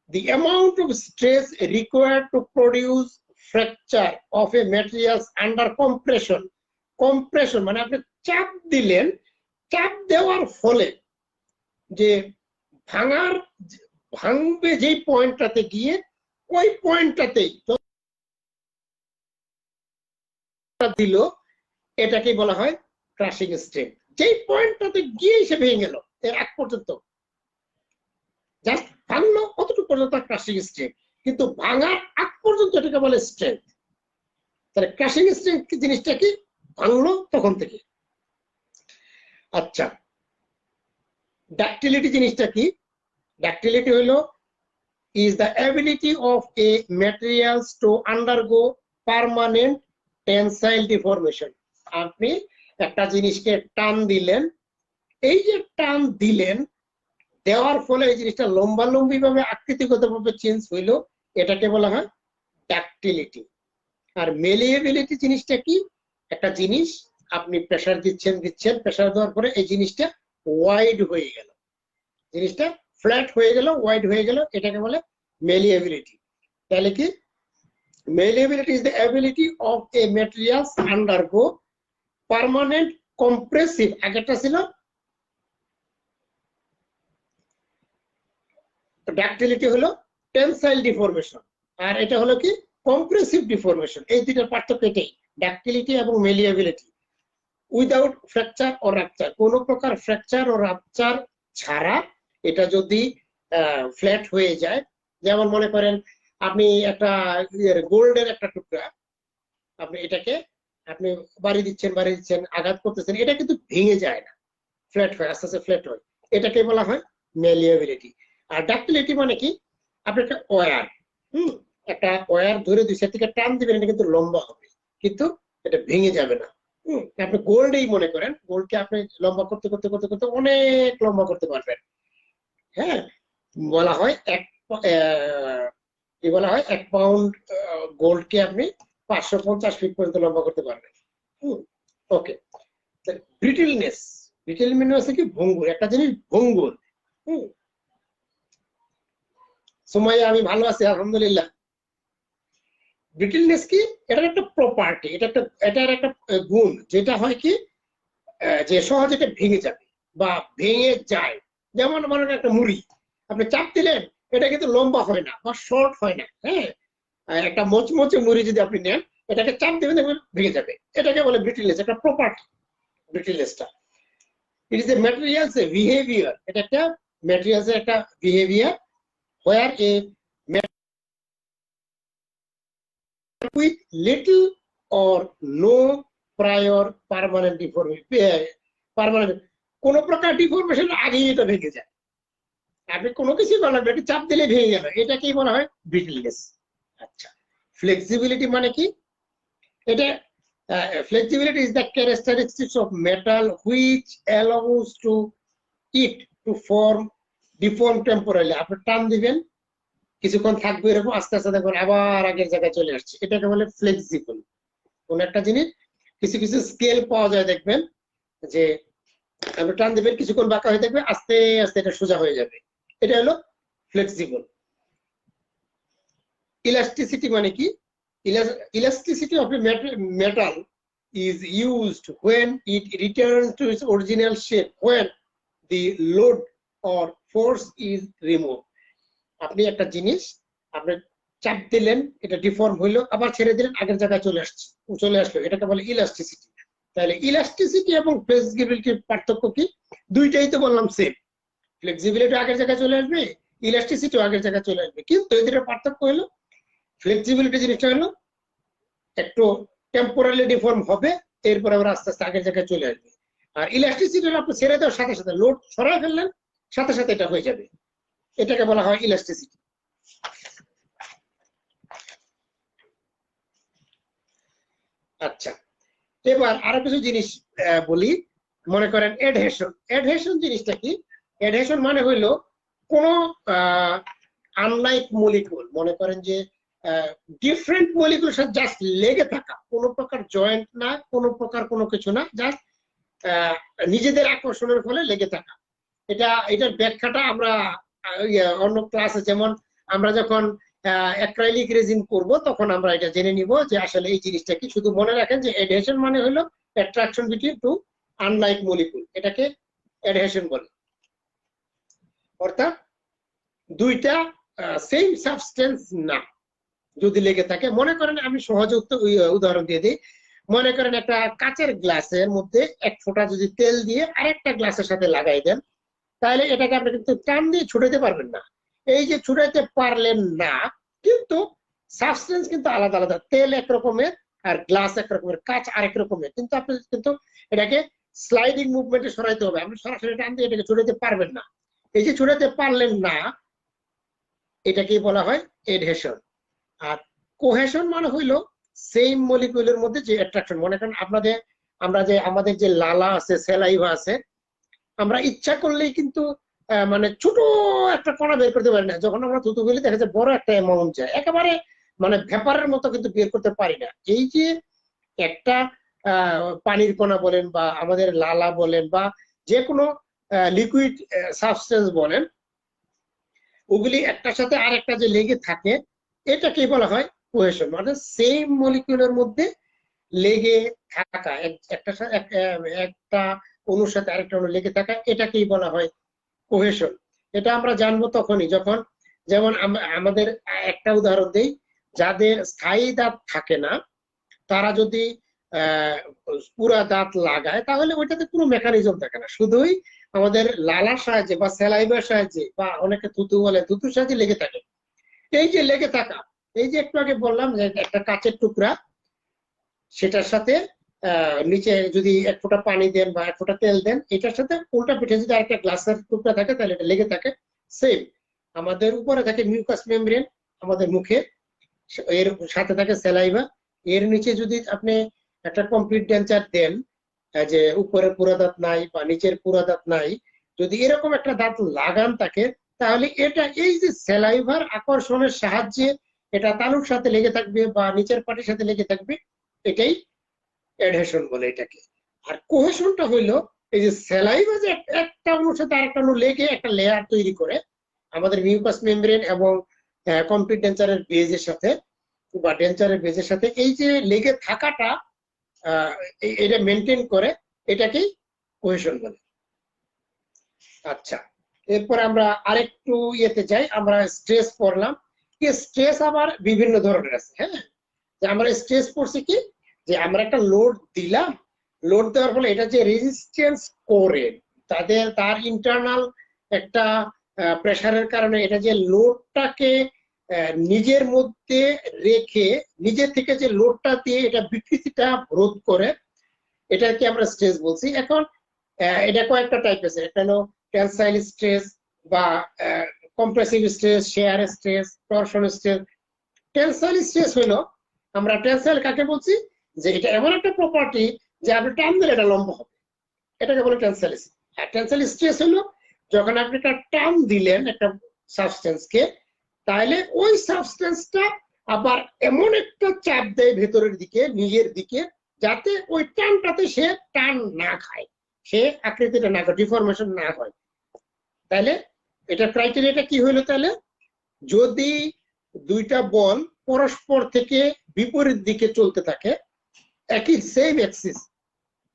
The amount of stress required to produce fracture of a materials under compression. Compression মানে আপনি চাপ দিলেন, চাপ দেওয়ার ফলে যে ভাঙবে যেই পয়েন্টটাতে গিয়ে, ওই পয়েন্টটাতেই দিল, এটাকে বলা হয় ক্রাশিং স্ট্রেংথ। যেই পয়েন্টটাতে গিয়ে সে ভেঙে গেল, এর এক পর্যন্ত জাস্ট ভাঙলো, কতটুকু পর্যন্ত ক্রাশিং স্ট্রেংথ, কিন্তু ভাঙার আগ পর্যন্ত এটাকে বলে স্ট্রেংথ। তাহলে ক্রাশিং স্ট্রেংথ জিনিসটা কি, ভাঙলো তখন থেকে। আচ্ছা, ডাক্টিলিটি জিনিসটা কি? ডাক্টিলিটি হলো is the ability of a materials to undergo permanent tensile deformation. আপনি একটা জিনিসকে টান দিলেন, এই যে টান দিলেন, দেওয়ার ফলে এই জিনিসটা লম্বালম্বি ভাবে আকৃতিগতভাবে চেঞ্জ হইলো, এটাকে বলা হয় ডাক্টিলিটি। আর মেলিয়েবিলিটি জিনিসটা কি? একটা জিনিস আপনি প্রেসার দিচ্ছেন, প্রেসার দেওয়ার পরে এই জিনিসটা ওয়াইড হয়ে গেল, জিনিসটা ফ্ল্যাট হয়ে গেল, ওয়াইড হয়ে গেল, এটাকে বলে মেলিয়েবিলিটি। তাহলে কি, malleability is the ability of a materials undergo permanent compressive, আগেরটা ছিল ডাক্টিলিটি হলো টেনসাইল ডিফরমেশন, আর এটা হলো কি কম্প্রেসিভ ডিফরমেশন। এই দুইটার পার্থক্য এটাই, ডাক্টিলিটি এবং মেলিয়েবিলিটি। উইদাউট ফ্র্যাকচার ও রাপচার, কোন প্রকার ফ্র্যাকচার ও রাপচার ছাড়া এটা যদি ফ্ল্যাট হয়ে যায়, যেমন মনে করেন আপনি একটা গোল্ডের একটা টুকরা, আপনি এটাকে আপনি বাড়ি দিচ্ছেন, আঘাত করতেছেন, এটা কিন্তু ভেঙে যায় না, ফ্ল্যাট হয়, আস্তে আস্তে ফ্ল্যাট হয়, এটাকে বলা হয় মেলিয়েবিলিটি। আর ডাক্টিলিটি মানে কি, আপনি একটা ওয়্যার, একটা ওয়্যার ধরে দুই সাইড থেকে টান দিবেন, এটা কিন্তু লম্বা হবে, কিন্তু এটা ভেঙে যাবে না। আপনি গোল্ডেই মনে করেন, গোল্ডকে আপনি লম্বা করতে করতে করতে করতে অনেক লম্বা করতে পারবেন। হ্যাঁ, বলা হয় এক পাউন্ড গোল্ডকে আপনি 550 ফিট পর্যন্ত লম্বা করতে পারবেন। ওকে, ব্রিটেলনেস, ব্রিটেল মানে হচ্ছে কি ভঙ্গুর, একটা জিনিস ভঙ্গুর। সুমাইয়া, আমি ভালো আছি আলহামদুলিল্লাহ। ব্রিটেলনেস কি, এটার একটা প্রপার্টি, এটার একটা গুণ, যেটা হয় কি যে সহজে এটা ভেঙে যাবে বা ভেঙে যায়। যেমন মনে করেন একটা মুড়ি, আপনি চাপ দিলেন, এটা কিন্তু লম্বা হয় না বা শর্ট হয় না। হ্যাঁ, একটা মচমচে মুড়ি যদি আপনি নেন, এটাকে চাপ দেবেন, ভেঙে যাবে, এটাকে বলে ব্রিটেলনেস, একটা প্রপার্টি ব্রিটেলনেসটা। It is a materials behaviour, এটা একটা ম্যাটেরিয়ালস একটা behaviour where a with little or no prior permanent deformation, কোন প্রকার ডিফরমেশন আগেই এটা ভেঙে যায়, আপনি কোনো কিছু বলেন একটু চাপ দিলে ভেঙে গেল, এটাকেই বলা হয় ব্রিটেলনেস। আচ্ছা, ফ্লেক্সিবিলিটি মানে কি? এটা flexibility is the characteristics of metal which allows to it to deform temporarily. আপনি টান দিবেন, কিছুক্ষণ থাকবে এরকম, আস্তে আস্তে দেখবেন আবার আগের জায়গায় চলে আসছে, এটাকে বলে ফ্লেক্সিবল। কোন একটা জিনিস কিছু কিছু স্কেল পাওয়া যায়, দেখবেন যে আপনি টান দিবেন কিছুক্ষণ বাঁকা হয়ে থাকবে, আস্তে আস্তে এটা সোজা হয়ে যাবে, এটা হলো ফ্লেক্সিবল। ইলাস্টিসিটি মানে কি? Elasticity of a metal is used when it returns to its original shape when the load or force is removed. আপনি একটা জিনিস আপনি চাপ দিলেন, এটা ডিফর্ম হইলো, আবার ছেড়ে দিলেন, আগের জায়গায় চলে আসলো, এটাকে বলে ইলাস্টিসিটি। তাহলে ইলাস্টিসিটি এবং ফ্লেক্সিবিলিটির পার্থক্য কি? দুইটাই তো বললাম সেম, ফ্লেক্সিবিলিটি আগের জায়গায় চলে আসবে, ইলাস্টিসিটিও আগের জায়গায় চলে আসবে, কিন্তু এই দুটোর পার্থক্য হলো ফ্লেক্সিবিলিটি জিনিসটা হলো একটু টেম্পোরারি ডিফর্ম হবে, এরপর আবার আস্তে আস্তে আগের জায়গায় চলে আসবে। আর ইলাস্টিসিটি হলো আপনি ছেড়ে দেওয়ার সাথে সাথে, লোড সরাই ফেললেন সাথে সাথে এটা হয়ে যাবে, এটাকে বলা হয় ইলাস্টিসিটি। আচ্ছা, এবার আরো কিছু জিনিস বলি। মনে করেন অ্যাডহেশন। অ্যাডহেশন জিনিসটা কি? অ্যাডহেশন মানে হইলো কোন আনলাইক মলিকুল, মনে করেন যে ডিফারেন্ট মলিকুলের সাথে জাস্ট লেগে থাকা, কোনো প্রকার জয়েন্ট না, কোনো প্রকার কোনো কিছু না, জাস্ট নিজেদের আকর্ষণের ফলে লেগে থাকা। এটার ব্যাখ্যাটা আমরা অন্য ক্লাসে, যেমন আমরা যখন অ্যাক্রাইলিক রেজিন করব তখন আমরা এটা জেনে নিব যে আসলে এই জিনিসটা কি। শুধু মনে রাখেন যে অ্যাডহেশন মানে হলো attraction between two unlike molecule, এটাকে অ্যাডহেশন বলে। অর্থাৎ দুইটা সেম সাবস্টেন্স না যদি লেগে থাকে। মনে করেন আমি সহজ উদাহরণ দিয়ে দিই। মনে করেন একটা কাচের গ্লাসের মধ্যে এক ফোঁটা যদি তেল দিয়ে আরেকটা গ্লাসের সাথে লাগাই দেন, তাহলে এটাকে আপনি কিন্তু টান দিয়ে ছুটাইতে পারবেন না। এই যে ছুটাইতে পারলেন না, কিন্তু সাবস্টেন্স কিন্তু আলাদা আলাদা, তেল এক রকমের আর গ্লাস এক রকমের, কাঁচ আরেক রকমের, কিন্তু আপনি কিন্তু এটাকে স্লাইডিং মুভমেন্টে সরাইতে হবে, আপনি সরাসরি টান দিয়ে এটাকে ছুটাইতে পারবেন না। এই যে ছুটাইতে পারলেন না, এটাকেই বলা হয় এডহেশন। আর কোহেশন মানে হইলো সেম মলিকুলের মধ্যে যে অ্যাট্রাকশন। মনে করেন আমাদের যে লালা আছে, স্যালাইভা আছে, আমরা ইচ্ছা করলেই কিন্তু মানে ছোট একটা কণা বের করতে পারি না, যখন আমরা থুতু ফেলি দেখা যায় বড় একটা অ্যামাউন্ট যায়, একেবারে মানে ভেপারের মতো কিন্তু বের করতে পারি না। এই যে একটা পানির কণা বলেন বা আমাদের লালা বলেন বা যে কোনো লিকুইড সাবস্টেন্স বলেন, ওগুলি একটার সাথে আরেকটা যে লেগে থাকে, এটাকে বলা হয় কোহেশন। মানে সেম মলিকিউলের মধ্যে লেগে থাকা, একটা অণুর সাথে আরেকটা অণু লেগে থাকা, এটাকেই বলা হয় কোহেশন। এটা আমরা জানবো তখনই যখন, যেমন আমাদের একটা উদাহরণ দেই, যাদের স্থায়ী দাঁত থাকে না তারা যদি পুরা দাঁত লাগায় তাহলে ওইটাতে কোনো মেকানিজম থাকে না, শুধুই আমাদের লালার সাহায্যে বা স্যালাইভার সাহায্যে বা অনেকে থুতু বলে থুতুর সাহায্যে লেগে থাকে। এই যে লেগে থাকা, এই যে একটু আগে বললাম যে একটা কাচের টুকরা, সেটার সাথে নিচে যদি এক ফোঁটা পানি দেন বা এক ফোঁটা তেল দেন, এটার সাথে উল্টা পিঠে যদি একটা গ্লাসের টুকরা থাকে তাহলে এটা লেগে থাকে। সেম আমাদের উপরে থাকে মিউকাস মেমব্রেন আমাদের মুখে, এর সাথে থাকে স্যালাইভা, এর নিচে যদি আপনি একটা কমপ্লিট ডেঞ্চার দেন, যে উপরে পুরো দাঁত নাই বা নিচের পুরো দাঁত নাই, যদি এরকম একটা দাঁত লাগান তাকে, তাহলে এটা এই যে স্যালাইভার আকর্ষণের সাহায্যে এটা তালুর সাথে লেগে থাকবে বা নিচের পাটির সাথে লেগে থাকবে, এটাই অ্যাডহেশন বলে এটাকে। আর কোহেশনটা হইলো এই যে স্যালাইভা যে একটা অণুর সাথে আরেকটা অণু লেগে একটা লেয়ার তৈরি করে আমাদের মিউকাস মেমব্রেন এবং কমপ্লিট ডেঞ্চারের বেজের সাথে বা ডেঞ্চারের বেজের সাথে, এই যে লেগে থাকাটা এটা মেনটেন করে, এটাকেই কোহেশন বলে। আচ্ছা, এরপর আমরা আরেকটু ইয়েতে যাই। আমরা স্ট্রেস পড়লাম, স্ট্রেস আবার বিভিন্ন ধরনের আছে। হ্যাঁ, যে আমরা স্ট্রেস পড়ছি কি, যে আমরা একটা লোড দিলাম, লোড দেওয়ার ফলে এটা যে রেজিস্ট্যান্স করে তার ইন্টারনাল একটা প্রেসারের কারণে এটা যে লোডটাকে নিজের মধ্যে রেখে নিজের থেকে যে লোডটা দিয়ে এটা বিকৃতিটা রোধ করে, এটাকে আমরা স্ট্রেস বলছি। এখন এটা কয়েকটা টাইপ আছে, একটা হলো টেনসাইল স্ট্রেস বা compressive stress, share stress, torsion stress. Tensile stress হলো, আমরা টেনসাইল কাকে বলছি, যে এটা এমন একটা প্রপার্টি যে আপনি টান দিলে এটা লম্ব হবে, এটাকে বলে টেনসাইল। আর টেনসাইল স্ট্রেস হলো যখন আপনি একটা টান দিলেন একটা সাবস্টেন্সকে, তাহলে ওই সাবস্টেন্সটা আবার এমন একটা চাপ দেয় ভেতরের দিকে, নিজের দিকে, যাতে ওই টানটাতে সে টান না খায়, সে আকৃতিটা না খায়, ডিফরমেশন না হয়। তাহলে এটা ক্রাইটেরিয়াটা কি হইলো? তাহলে যদি দুইটা বল পরস্পর থেকে বিপরীত দিকে চলতে থাকে, একই সেম অ্যাক্সিস,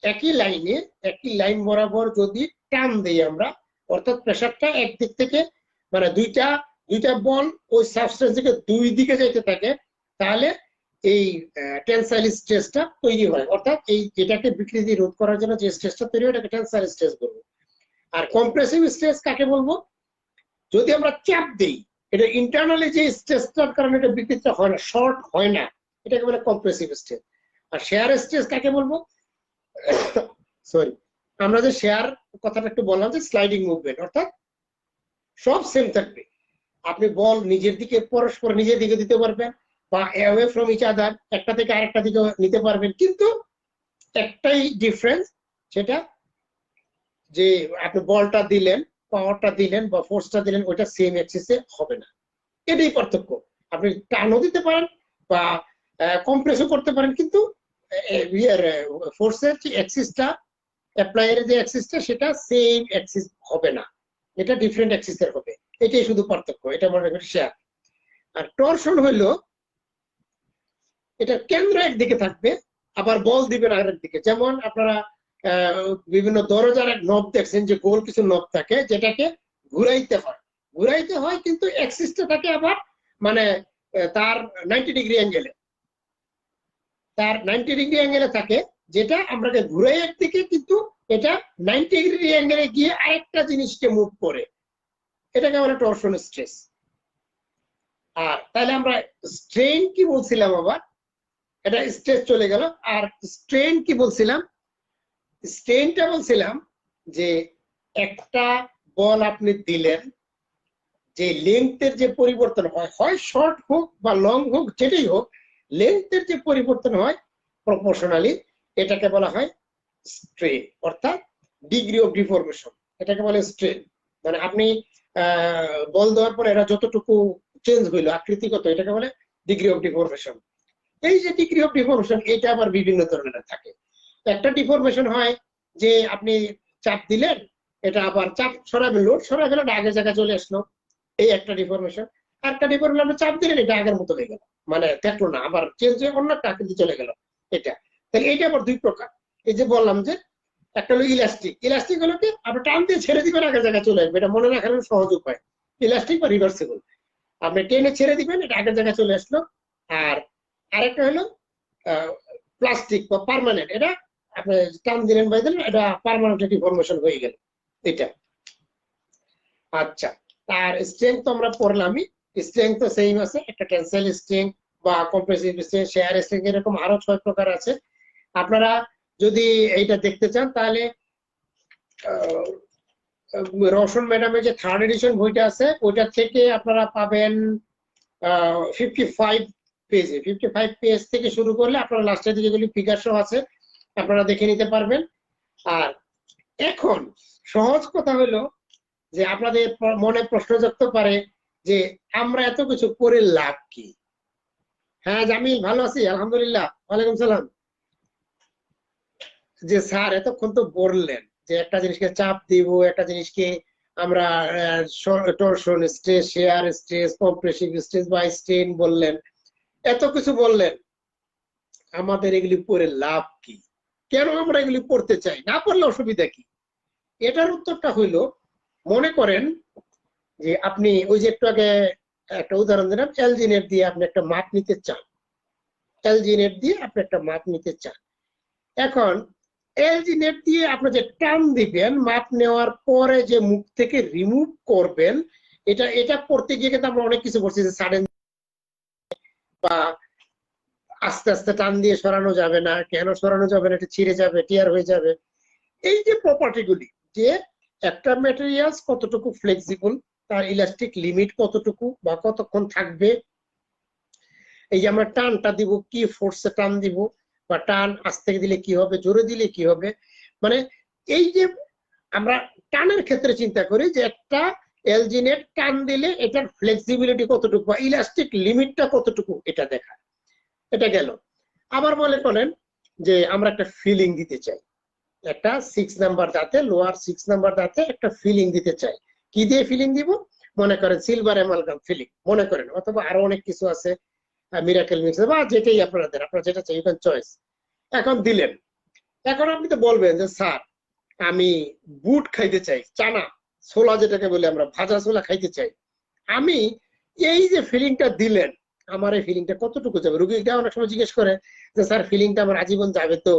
একই লাইনে, একই লাইন বরাবর যদি টান দেই আমরা, অর্থাৎ প্রেসারটা একদিক থেকে, মানে দুইটা বল ওই সাবস্টেন্স থেকে দুই দিকে যাইতে থাকে, তাহলে এই টেনসাইল স্ট্রেসটা তৈরি হয়। অর্থাৎ এই যেটাকে বিকৃতি রোধ করার জন্য যে স্ট্রেসটা তৈরি হয়, এটাকে টেনসাইল স্ট্রেস বলবো। আর কম্প্রেসিভ স্ট্রেস কাকে বলবো? যদি আমরা চাপ দিই, এটা ইন্টারনালি যে স্ট্রেসটার কারণে এটা বিকৃতি হয় না, শর্ট হয় না, এটাকে বলে কম্প্রেসিভ স্ট্রেস। আর শেয়ার স্ট্রেস কাকে বলবো? সরি, আমরা যে শেয়ার কথাটা একটু বললাম, যে স্লাইডিং মুভমেন্ট, অর্থাৎ সব সেম থাকবে। আপনি বল নিজের দিকে, পরস্পর নিজের দিকে দিতে পারবেন, বা অ্যাওয়ে ফ্রম ইচ আদার, একটা থেকে আরেকটা দিকে নিতে পারবেন, কিন্তু একটাই ডিফারেন্স, সেটা যে আপনি বলটা দিলেন, পাওয়ারটা দিলেন বা ফোর্সটা দিলেন, ওইটা সেম অ্যাক্সিসে হবে না। এটাই পার্থক্য। আপনি টানও দিতে পারেন বা কম্প্রেসও করতে পারেন, কিন্তু ফোর্সের যে অ্যাক্সিসটা, অ্যাপ্লাইয়ের যে অ্যাক্সিসটা, সেটা সেম অ্যাক্সিস হবে না, এটা ডিফারেন্ট অ্যাক্সিসের হবে। এটাই শুধু পার্থক্য, এটা মনে করি শেয়ার। আর টরশন হইলো এটা কেন্দ্র একদিকে থাকবে, আবার বল দিবেন আরেক দিকে। যেমন আপনারা বিভিন্ন দরজার এক নব দেখছেন, যে গোল কিছু নব থাকে, যেটাকে ঘুরাইতে হয়, কিন্তু অ্যাক্সিসটা থাকে আবার মানে তার 90 ডিগ্রি অ্যাঙ্গেলে, থাকে, যেটা আমরাকে ঘুরাই একদিকে, কিন্তু এটা 90 ডিগ্রি অ্যাঙ্গেলে গিয়ে আরেকটা জিনিসকে মুভ করে, এটাকে বলে টরশন স্ট্রেস। আর তাহলে আমরা স্ট্রেন কি বলছিলাম? আবার এটা স্ট্রেস চলে গেল। আর স্ট্রেন কি বলছিলাম? স্ট্রেনটা বলছিলাম যে একটা বল আপনি দিলেন, যে লেন্থের যে পরিবর্তন হয় শর্ট হোক বা লং হোক, যেটাই হোক, লেন্থের যে পরিবর্তন হয় প্রপোর্শনালি, এটাকে বলা হয় স্ট্রেন, অর্থাৎ ডিগ্রি অফ ডিফরমেশন, এটাকে বলে স্ট্রেন। মানে আপনি বল দেওয়ার পর এরা যতটুকু চেঞ্জ হইলো আকৃতিগত, এটাকে বলে ডিগ্রি অফ ডিফরমেশন। এই যে ডিগ্রি অফ ডিফরমেশন, এটা আবার বিভিন্ন ধরনের থাকে। একটা ডিফরমেশন হয় যে আপনি চাপ দিলেন, এটা আবার চাপ সরাবেন, লোড সরাবেন, এটা আগের জায়গায় চলে আসলো, এই একটা ডিফরমেশন। আরেকটা ডিফরমেশন, আপনি চাপ দিলেন, এটা আগের মতো হয়ে গেল, মানে থাকলো না, আবার চেঞ্জ হয়ে অন্য একটা আকৃতি চলে গেল। এটা তাহলে এইটা আবার দুই প্রকার। এই যে বললাম যে একটা হলো ইলাস্টিক হলো কি আপনি টান দিয়ে ছেড়ে দিবেন, আগের জায়গায় চলে আসবে, এটা মনে রাখার সহজ উপায়। ইলাস্টিক বা রিভার্সিবল, আপনি টেনে ছেড়ে দিবেন, এটা আগের জায়গায় চলে আসলো। আর আরেকটা হলো প্লাস্টিক বা পার্মানেন্ট, এটা আপনি টান দিলেন বাই দিলেন, এটা পার্মানেন্ট ডিফরমেশন হয়ে গেল, এটা। আচ্ছা, আর স্ট্রেংথ তো আমরা পড়লামই, স্ট্রেংথ তো সেম আছে, একটা টেনসাইল স্ট্রেংথ বা কম্প্রেসিভ স্ট্রেংথ, শেয়ার স্ট্রেংথ, এরকম আরো 6 প্রকার আছে। আপনারা যদি এইটা দেখতে চান, তাহলে রওশন ম্যাডামের যে 3rd এডিশন বইটা আছে, ওইটা থেকে আপনারা পাবেন 55 পেজে, 55 পেজ থেকে শুরু করলে আপনারা লাস্টের দিকে যেগুলি ফিগার সহ আছে, আপনারা দেখে নিতে পারবেন। আর এখন সহজ কথা হলো যে আপনাদের মনে প্রশ্ন জাগতে পারে যে আমরা এত কিছু করে লাভ কি? হ্যাঁ জামিল, ভালো আছি আলহামদুলিল্লাহ। ওয়ালাইকুম সালাম। যে স্যার এতক্ষণ তো বললেন যে একটা জিনিসকে চাপ দিব, একটা জিনিসকে আমরা torsion stress, share stress, compressive stress বা স্ট্রেন বললেন, এত কিছু বললেন, আমাদের এগুলি পড়ে লাভ কি? কেন আমরা এগুলি পড়তে চাই? না পড়লে অসুবিধা কি? এটার উত্তরটা হইল, মনে করেন যে আপনি ওই যে একটু আগে একটা উদাহরণ দিলাম, এলজি নেট দিয়ে আপনি একটা মাপ নিতে চান, এখন এলজি নেট দিয়ে আপনি যে টান দিবেন, মাপ নেওয়ার পরে যে মুখ থেকে রিমুভ করবেন, এটা করতে গিয়ে কিন্তু আমরা অনেক কিছু করছি, যে সাডেন বা আস্তে আস্তে টান দিয়ে সরানো যাবে না, কেন সরানো যাবে না, এটা ছিঁড়ে যাবে, টিয়ার হয়ে যাবে। এই যে প্রপার্টি গুলি, যে একটা ম্যাটেরিয়ালস কতটুকু ফ্লেক্সিবল, তার ইলাস্টিক লিমিট কতটুকু বা কতক্ষণ থাকবে, এই যে আমরা টানটা দিব, কি ফোর্সে টান দিব, বা টান আস্তে দিলে কি হবে, জোরে দিলে কি হবে, মানে এই যে আমরা টানের ক্ষেত্রে চিন্তা করি যে একটা এলজিনেট টান দিলে এটার ফ্লেক্সিবিলিটি কতটুকু বা ইলাস্টিক লিমিটটা কতটুকু এটা দেখা। এটা গেল। আবার মনে করেন যে আমরা একটা ফিলিং দিতে চাই, একটা 6 নাম্বার দাঁতে, লোয়ার 6 নাম্বার দাঁতে একটা ফিলিং দিতে চাই। কি দিয়ে ফিলিং দিব? মনে করেন সিলভার অ্যামালগাম ফিলিং মনে করেন, অথবা আরো অনেক কিছু আছে, মিরাকেল মিক্স বা যেটাই আপনারা যেটা চাই, ইভেন চয়েস। এখন দিলেন, এখন আপনি তো বলবেন যে স্যার আমি বুট খাইতে চাই, চানা ছোলা যেটাকে বলি আমরা, ভাজা ছোলা খাইতে চাই। আমি এই যে ফিলিংটা দিলেন, আমার এই ফিলিংটা কতটুকু যাবে? রুগীটা অনেক সময় জিজ্ঞেস করে যে স্যার ফিলিংটা আমার আজীবন যাবে তো?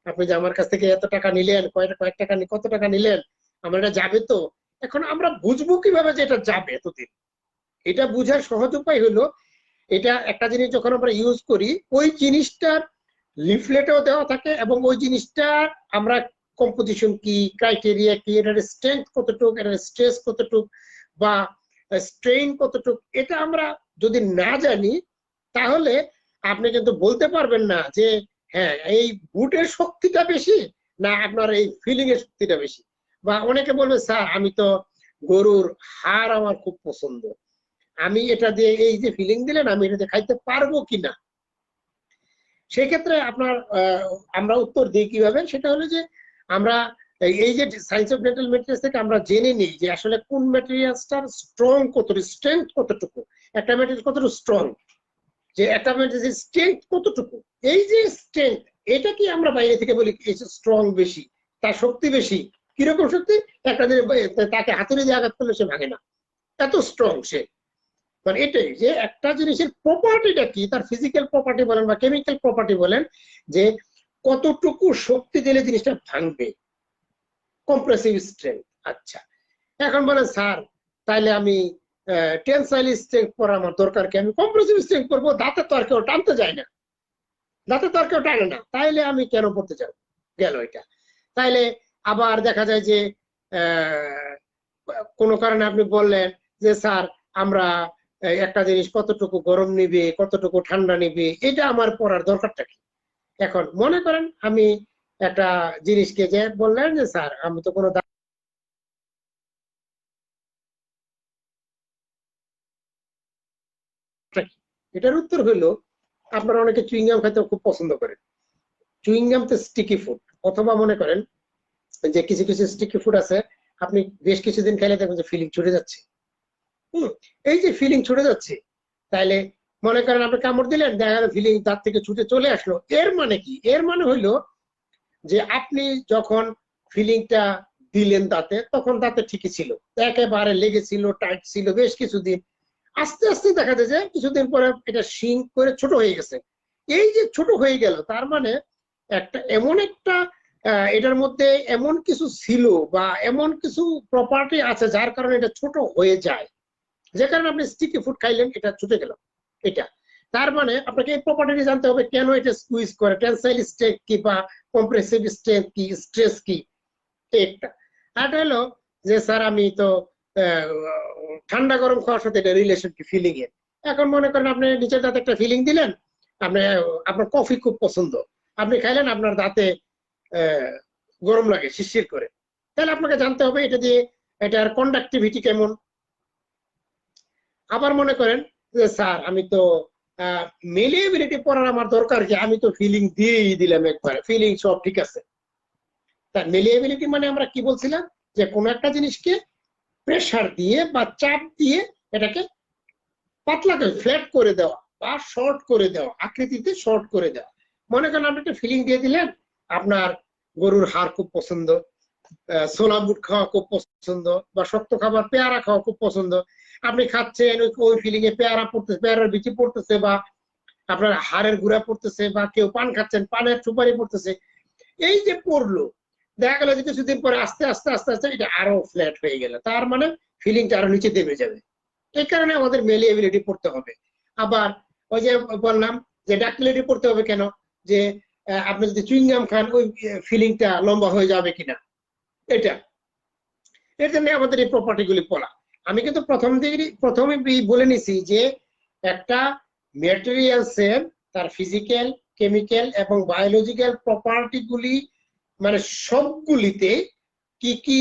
আপনি যে আমার কাছ থেকে এত টাকা নিলেন, কয়েক টাকা কত টাকা নিলেন, আমার এটা যাবে তো? এখন আমরা বুঝবো কিভাবে যে এটা যাবে এতদিন? এটা বুঝার সহজ উপায় হলো, এটা একটা জিনিস যখন আমরা ইউজ করি ওই জিনিসটার লিফলেটেও দেওয়া থাকে, এবং ওই জিনিসটার আমরা কম্পোজিশন কি, ক্রাইটেরিয়া কি, এটার স্ট্রেংথ কতটুক, এটার স্ট্রেস কতটুক বা স্ট্রেইন কতটুক, এটা আমরা যদি না জানি তাহলে আপনি কিন্তু বলতে পারবেন না যে হ্যাঁ এই বুটের শক্তিটা বেশি না আপনার এই ফিলিং এর শক্তিটা বেশি। বা অনেকে বলবে স্যার আমি তো গরুর হাড় আমার খুব পছন্দ, আমি এটা দিয়ে এই যে ফিলিং দিলেন আমি এটা দিয়ে খাইতে পারবো কিনা। সেক্ষেত্রে আপনার আমরা উত্তর দিই কিভাবে, সেটা হলো যে আমরা এই যে সায়েন্স অফ ডেন্টাল ম্যাটেরিয়ালস থেকে আমরা জেনে নিই যে আসলে কোন ম্যাটেরিয়ালসটার স্ট্রং কতটুকু, স্ট্রেংথ কতটুকু, একটা ম্যাটেরিয়াল কতটুকু স্ট্রং, যে একটা ম্যাটেরিয়াল স্ট্রেংথ কতটুকু। এই যে স্ট্রেংথ, এটা কি আমরা বাইরে থেকে বলি স্ট্রং বেশি, তার শক্তি বেশি। কিরকম শক্তি? একটা দিন তাকে হাতুড়ি দিয়ে আঘাত করলে সে ভাঙে না, এত স্ট্রং সে। মানে এটাই যে একটা জিনিসের প্রপার্টিটা কি, তার ফিজিক্যাল প্রপার্টি বলেন বা কেমিক্যাল প্রপার্টি বলেন, যে কতটুকু শক্তি দিলে জিনিসটা ভাঙবে, কম্প্রেসিভ স্ট্রেংথ। আচ্ছা, এখন বলেন স্যার তাইলে আমি টেনসাইল স্ট্রেংথ পড়া আমার দরকার কি? আমি কম্প্রেসিভ স্ট্রেংথ করবো, দাঁতে তো আর কেউ টানতে যায় না, দাঁতে তো আর কেউ টানে না, তাইলে আমি কেন পড়তে যাব? গেল এটা। তাইলে আবার দেখা যায় যে কোনো কারণে আপনি বললেন যে স্যার আমরা একটা জিনিস কতটুকু গরম নিবে, কতটুকু ঠান্ডা নিবে, এটা আমার পড়ার দরকারটা কি? এখন মনে করেন আমি একটা জিনিসকে যে বললেন যে স্যার আমি তো কোনো এটার উত্তর হইলো আপনারা অনেকে চুইংগাম খাইতে খুব পছন্দ করেন। চুইংগাম তো স্টিকি ফুড, অথবা মনে করেন যে কিছু কিছু স্টিকি ফুড আছে আপনি বেশ কিছুদিন খেলে দেখবেন যে ফিলিং ছুটে যাচ্ছে। এই যে ফিলিং ছুটে যাচ্ছে, তাইলে মনে করেন আপনি কামড় দিলেন, দেখা গেল ফিলিং দাঁত থেকে ছুটে চলে আসলো। এর মানে কি? এর মানে হইলো যে আপনি যখন ফিলিংটা দিলেন দাঁতে, তখন দাঁতে ঠিকই ছিল, একেবারে লেগেছিল, টাইট ছিল বেশ কিছুদিন। আস্তে আস্তে দেখা যায় যে কিছুদিন পরে এটা সিঙ্ক করে ছোট হয়ে গেছে। এই যে ছোট হয়ে গেল, তার মানে একটা এমন একটা এটার মধ্যে এমন কিছু ছিল বা এমন কিছু প্রপার্টি আছে যার কারণে এটা ছোট হয়ে যায়, যে কারণে আপনি স্টিকি ফুড খাইলেন, এটা ছুটে গেল। এটা তার মানে আপনাকে এই প্রপার্টিটি জানতে হবে, কেন এটা স্কুইজ করে, টেনসাইল স্ট্রেংথ কি বা কম্প্রেসিভ স্ট্রেংথ কি, স্ট্রেস কি। একটা আর হলো যে স্যার আমি তো ঠান্ডা গরম খাওয়ার সাথে এটা রিলেশন কি ফিলিং এর। এখন মনে করেন আপনি নিচের দাঁতে একটা ফিলিং দিলেন, আপনি আপনার কফি খুব পছন্দ, আপনি খাইলেন, আপনার দাঁতে গরম লাগে শিরশির করে, তাহলে আপনাকে জানতে হবে এটা দিয়ে এটার কন্ডাক্টিভিটি কেমন। আবার মনে করেন যে স্যার আমি তো মেলিয়েবিলিটি পড়ার আমার দরকার কি, আমি তো ফিলিং দিয়েই দিলাম একবারে, ফিলিং সব ঠিক আছে। তা মেলিয়েবিলিটি মানে আমরা কি বলছিলাম, যে কোনো একটা জিনিসকে প্রেসার দিয়ে বা চাপ দিয়ে এটাকে পাতলা করে ফ্ল্যাট করে দেওয়া বা শর্ট করে দেওয়া, আকৃতিতে শর্ট করে দেওয়া। মনে করেন আপনি একটা ফিলিং দিয়ে দিলেন, আপনার গরুর হাড় খুব পছন্দ, ছোলা বুট খাওয়া খুব পছন্দ, বা শক্ত খাবার পেয়ারা খাওয়া খুব পছন্দ, আপনি খাচ্ছেন, ওই ফিলিং এ পেয়ারা পড়তেছে, পেয়ারার বিচি পড়তেছে, বা আপনার হাড়ের গুঁড়া পড়তেছে, বা কেউ পান খাচ্ছেন, পানের সুপারি পড়তেছে। এই যে পড়লো, দেখা গেল যে কিছুদিন পরে আস্তে আস্তে আস্তে আস্তে এটা আরো ফ্ল্যাট হয়ে গেল, তার মানে ফিলিংটা আরো নিচে নেমে যাবে। এই কারণে আমাদের মেলিয়েবিলিটি পড়তে হবে। আবার ওই যে বললাম যে ডাক্টিলিটি পড়তে হবে কেন, যে আপনি যদি চুইংগাম খান ওই ফিলিংটা লম্বা হয়ে যাবে কিনা, এটা এর জন্য আমাদের এই প্রপার্টি গুলি পড়া। আমি কিন্তু প্রথমে বলে নিছি যে একটা ম্যাটেরিয়ালসের তার ফিজিক্যাল, কেমিক্যাল এবং বায়োলজিক্যাল প্রপার্টি গুলি মানে সবগুলিতে কি কি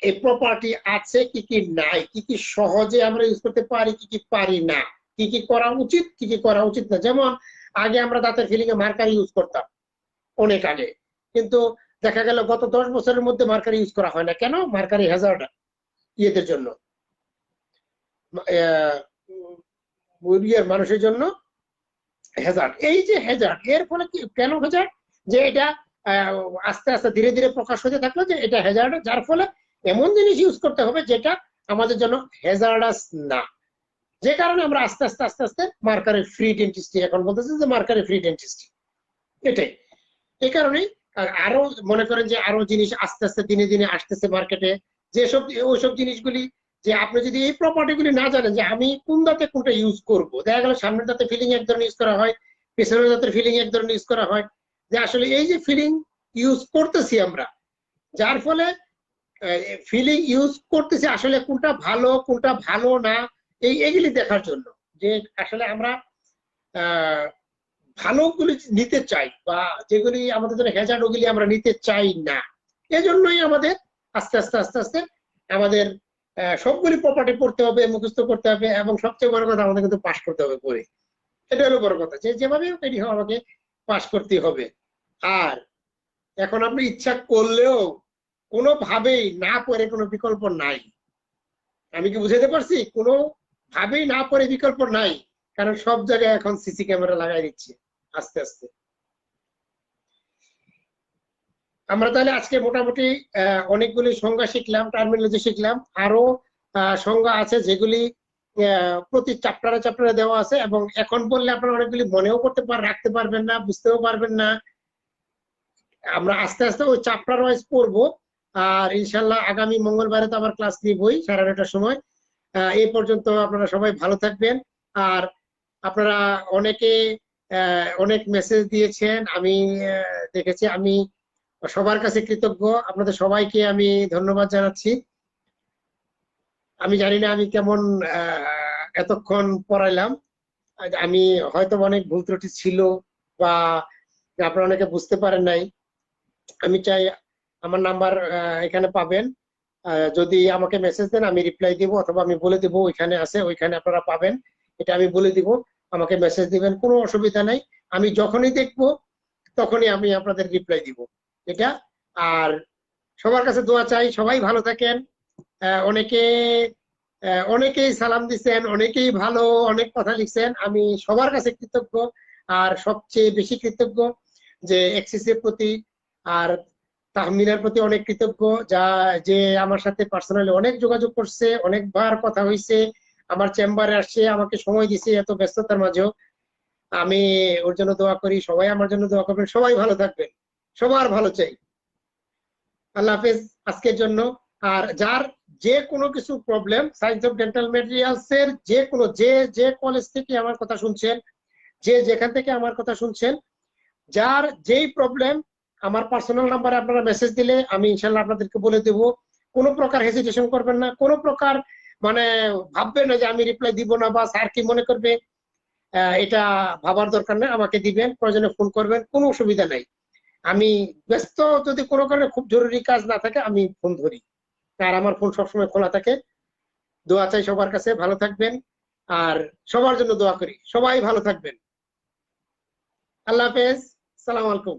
এই প্রপার্টি আছে কি কি নাই, কি কি সহজে আমরা ইউজ করতে পারি, কি কি পারি না, কি কি করা উচিত, কি কি করা উচিত না। যেমন আগে আমরা দাঁতের ফিলিং এ মার্কার ইউজ করতাম অনেক আগে, কিন্তু দেখা গেল গত 10 বছরের মধ্যে মার্কার ইউজ করা হয় না। কেন? মার্কারি হ্যাজার্ড ইয়েদের জন্য, মানুষের জন্য হ্যাজার্ড। এই যে হ্যাজার্ড, এর ফলে কি কেন হ্যাজার্ড? যে এটা আস্তে আস্তে ধীরে ধীরে প্রকাশ হতে থাকলো যে এটা হ্যাজার্ড, যার ফলে এমন জিনিস ইউজ করতে হবে যেটা আমাদের জন্য হ্যাজার্ডাস না। যে কারণে আমরা আস্তে আস্তে আস্তে আস্তে মার্কারি ফ্রি ডেন্টিস্ট্রি এখন বলতেছি যে মার্কারি ফ্রি ডেন্টিস্ট্রি। এটাই এই কারণেই আরো মনে করেন যে আরো জিনিস আস্তে আস্তে দিনে দিনে আসতেছে মার্কেটে, যেসব ওইসব জিনিসগুলি যে আপনি যদি এই প্রপার্টি গুলি না জানেন যে আমি কোন দাঁতে কোনটা ইউজ করব, দেখা গেল সামনের দাঁতে ফিলিং এক ধরনের ইউজ করা হয়, পেছনের দাঁতের ফিলিং এক ধরনের ইউজ করা হয়, যে আসলে এই যে ফিলিং ইউজ করতেছি আমরা, যার ফলে ফিলিং ইউজ করতেছি আসলে কোনটা ভালো না, এইগুলি দেখার জন্য যে আসলে আমরা ভালোগুলি নিতে চাই বা যেগুলি আমাদের জন্য হ্যাজার্ড ওগুলি আমরা নিতে চাই না। এজন্যই আমাদের আস্তে আস্তে আস্তে আস্তে আমাদের সবগুলি প্রপার্টি পড়তে হবে, মুখস্থ করতে হবে, এবং সবচেয়ে বড় কথা আমাদের কিন্তু পাস করতে হবে পড়ে। এটা হলো বড় কথা, যে যেভাবে এটি আমাকে পাস করতে হবে। আর এখন আপনি ইচ্ছা করলেও কোনোভাবেই না পড়ে কোনো বিকল্প নাই। আমি কি বুঝাতে পারছি? কোনো ভাবেই না পড়ে বিকল্প নাই, কারণ সব জায়গায় এখন সিসি ক্যামেরা লাগাই দিচ্ছে আস্তে আস্তে। আমরা তাহলে আজকে মোটামুটি অনেকগুলি সংজ্ঞা শিখলাম, টার্মিনোলজি শিখলাম। আরো সংজ্ঞা আছে যেগুলি প্রতি চ্যাপ্টারে চ্যাপ্টারে দেওয়া আছে, এবং এখন বললে আপনারা অনেকগুলি মনেও করতে রাখতে পারবেন না, বুঝতেও পারবেন না। আমরা আস্তে আস্তে ওই চ্যাপ্টার ওয়াইজ পড়বো। আর ইনশাল্লাহ আগামী মঙ্গলবারে তো আবার ক্লাস নিবই 9:30টার সময়। এই পর্যন্ত আপনারা সবাই ভালো থাকবেন। আর আপনারা অনেকে অনেক মেসেজ দিয়েছেন, আমি দেখেছি। আমি সবার কাছে কৃতজ্ঞ, আপনাদের সবাইকে আমি ধন্যবাদ জানাচ্ছি। আমি জানি না আমি কেমন এতক্ষণ পড়াইলাম, আমি হয়তো অনেক ভুল ত্রুটি ছিল বা আপনারা অনেকে বুঝতে পারেন নাই। আমি চাই আমার নাম্বার এখানে পাবেন, যদি আমাকে মেসেজ দেন আমি রিপ্লাই দিব, অথবা আমি বলে দিব ওইখানে আছে, ওইখানে আপনারা পাবেন, এটা আমি বলে দিব। আমাকে মেসেজ দিবেন, কোনো অসুবিধা নাই। আমি যখনই দেখবো তখনই আমি আপনাদের রিপ্লাই দিব এটা। আর সবার কাছে দোয়া চাই, সবাই ভালো থাকেন। অনেকেই সালাম দিচ্ছেন, অনেকেই ভালো অনেক কথা লিখছেন, আমি সবার কাছে কৃতজ্ঞ। আর সবচেয়ে বেশি কৃতজ্ঞ যে এক্সিসের প্রতি আর তাহমিনার প্রতি অনেক কৃতজ্ঞ, যে আমার সাথে পার্সোনালি অনেক যোগাযোগ করছে, অনেকবার কথা হয়েছে, আমার চেম্বারে আসছে, আমাকে সময় দিছে এত ব্যস্ততার মাঝেও। আমি ওর জন্য দোয়া করি, সবাই আমার জন্য দোয়া করবেন। সবাই ভালো থাকবেন, সবার ভালো চাই। আল্লাহ হাফেজ আজকের জন্য। আর যার যে কোনো কিছু problem, science of dental materials এর যে কলেজ থেকে আমার কথা শুনছেন, যে যেখান থেকে আমার কথা শুনছেন, যার যেই প্রবলেম, আমার পার্সোনাল নাম্বারে আপনারা মেসেজ দিলে আমি ইনশাল্লাহ আপনাদেরকে বলে দেবো। কোনো প্রকার হেজিটেশন করবেন না, কোনো প্রকার মানে ভাববেন না যে আমি রিপ্লাই দিব না বা স্যার কি মনে করবে, এটা ভাবার দরকার নেই। আমাকে দিবেন, প্রয়োজনে ফোন করবেন, কোনো অসুবিধা নাই। আমি ব্যস্ত, যদি কোনো কারণে খুব জরুরি কাজ না থাকে আমি ফোন ধরি, আর আমার ফোন সবসময় খোলা থাকে। দোয়া চাই সবার কাছে, ভালো থাকবেন। আর সবার জন্য দোয়া করি, সবাই ভালো থাকবেন। আল্লাহ হাফেজ, সালাম আলাইকুম।